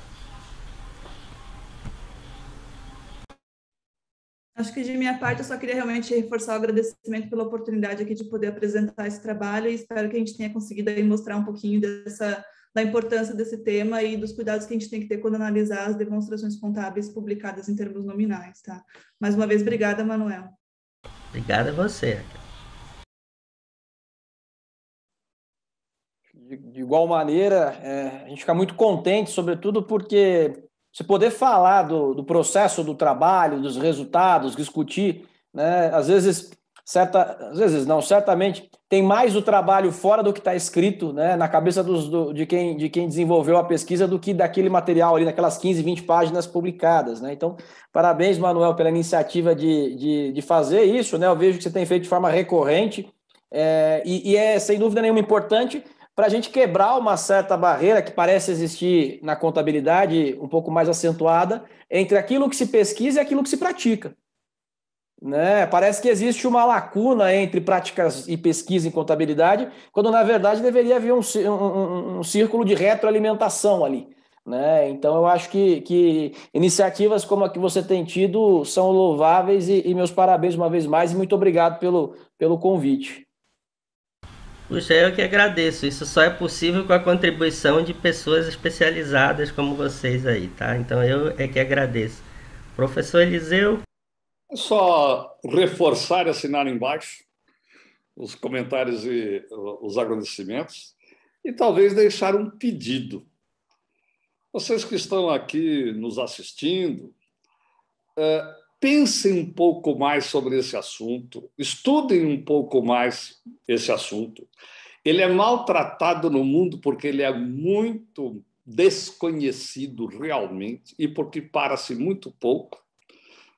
Acho que de minha parte eu só queria realmente reforçar o agradecimento pela oportunidade aqui de poder apresentar esse trabalho, e espero que a gente tenha conseguido aí mostrar um pouquinho da importância desse tema e dos cuidados que a gente tem que ter quando analisar as demonstrações contábeis publicadas em termos nominais, tá? Mais uma vez, obrigada, Manuel. Obrigado a você. De igual maneira, a gente fica muito contente, sobretudo porque você poder falar do processo do trabalho, dos resultados, discutir, né? Às vezes não, certamente tem mais o trabalho fora do que está escrito, né, na cabeça de quem desenvolveu a pesquisa do que daquele material ali, naquelas 15, 20 páginas publicadas, né? Então, parabéns, Manuel, pela iniciativa de fazer isso, né? Eu vejo que você tem feito de forma recorrente, e é, sem dúvida nenhuma, importante para a gente quebrar uma certa barreira que parece existir na contabilidade um pouco mais acentuada entre aquilo que se pesquisa e aquilo que se pratica, né? Parece que existe uma lacuna entre práticas e pesquisa em contabilidade, quando na verdade deveria haver um círculo de retroalimentação ali, né? Então eu acho que iniciativas como a que você tem tido são louváveis, e meus parabéns uma vez mais, e muito obrigado pelo convite. Puxa, eu que agradeço. Isso só é possível com a contribuição de pessoas especializadas como vocês aí, tá? Então eu é que agradeço. Professor Eliseu. É só reforçar e assinar embaixo os comentários e os agradecimentos e talvez deixar um pedido. Vocês que estão aqui nos assistindo, pensem um pouco mais sobre esse assunto, estudem um pouco mais esse assunto. Ele é maltratado no mundo porque ele é muito desconhecido realmente e porque para-se muito pouco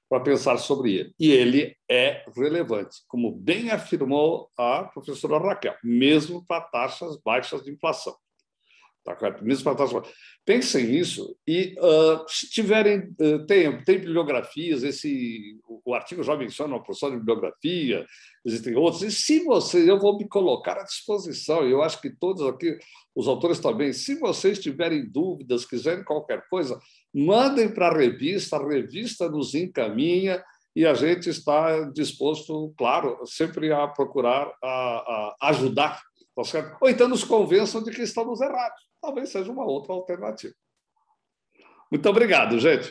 para pensar sobre ele. E ele é relevante, como bem afirmou a professora Raquel, mesmo para taxas baixas de inflação. Tá certo? Mesmo para taxas baixas. Pensem nisso e, se tiverem, tem bibliografias, o artigo já menciona uma porção de bibliografia, existem outros, e se vocês, eu vou me colocar à disposição, eu acho que todos aqui, os autores também, se vocês tiverem dúvidas, quiserem qualquer coisa, mandem para a revista nos encaminha e a gente está disposto, claro, sempre a procurar a ajudar, tá certo? Ou então nos convençam de que estamos errados. Talvez seja uma outra alternativa. Muito obrigado, gente.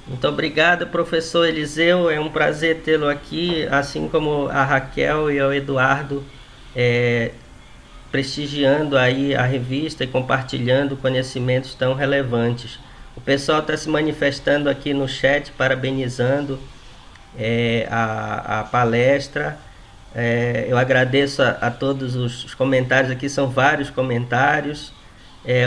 Muito obrigado, professor Eliseu. É um prazer tê-lo aqui, assim como a Raquel e o Eduardo, prestigiando aí a revista e compartilhando conhecimentos tão relevantes. O pessoal está se manifestando aqui no chat, parabenizando a palestra. Eu agradeço a todos os comentários aqui, são vários comentários.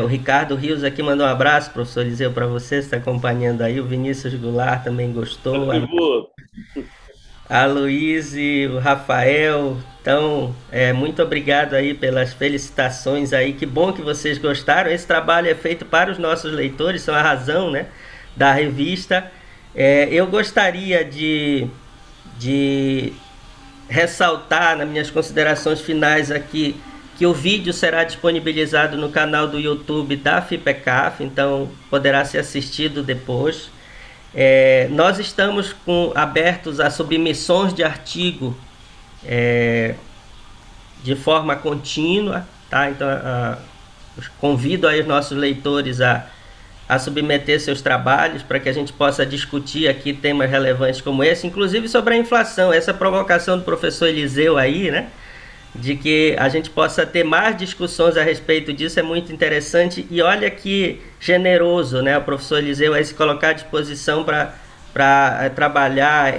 O Ricardo Rios aqui mandou um abraço, professor Eliseu, para você, está acompanhando aí. O Vinícius Goulart também gostou. A Luíse, o Rafael. Então, muito obrigado aí pelas felicitações aí. Que bom que vocês gostaram. Esse trabalho é feito para os nossos leitores, são a razão, né, da revista. Eu gostaria de ressaltar nas minhas considerações finais aqui que o vídeo será disponibilizado no canal do YouTube da FIPECAF, então poderá ser assistido depois. Nós estamos abertos a submissões de artigo de forma contínua, tá? Então convido aí os nossos leitores a submeter seus trabalhos para que a gente possa discutir aqui temas relevantes como esse, inclusive sobre a inflação, essa provocação do professor Eliseu aí, né? De que a gente possa ter mais discussões a respeito disso é muito interessante e olha que generoso, né? O professor Eliseu aí se colocar à disposição para trabalhar,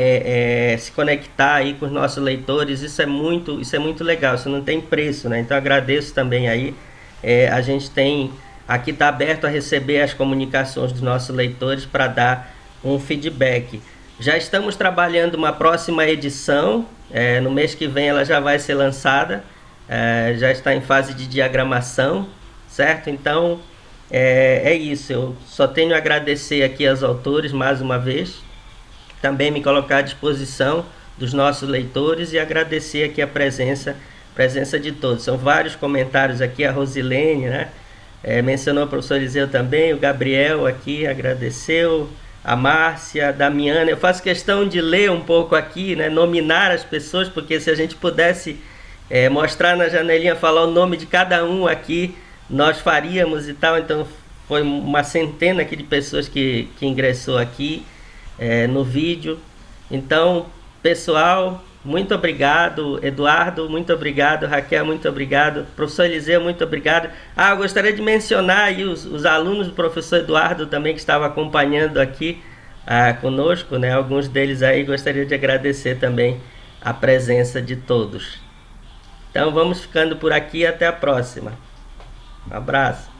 se conectar aí com os nossos leitores, isso é muito legal, isso não tem preço, né? Então agradeço também aí, a gente tem... Aqui está aberto a receber as comunicações dos nossos leitores para dar um feedback. Já estamos trabalhando uma próxima edição, no mês que vem ela já vai ser lançada, já está em fase de diagramação, certo? Então, é isso, eu só tenho a agradecer aqui aos autores mais uma vez, também me colocar à disposição dos nossos leitores e agradecer aqui a presença de todos. São vários comentários aqui, a Rosilene, né? Mencionou o professor Eliseu também, o Gabriel aqui agradeceu, a Márcia, a Damiana. Eu faço questão de ler um pouco aqui, né, nominar as pessoas, porque se a gente pudesse mostrar na janelinha, falar o nome de cada um aqui, nós faríamos e tal. Então foi uma centena aqui de pessoas que ingressou aqui no vídeo. Então, pessoal, muito obrigado. Eduardo, muito obrigado. Raquel, muito obrigado. Professor Eliseu, muito obrigado. Eu gostaria de mencionar aí os alunos do professor Eduardo também que estavam acompanhando aqui conosco, né? Alguns deles aí, gostaria de agradecer também a presença de todos. Então vamos ficando por aqui, até a próxima. Um abraço.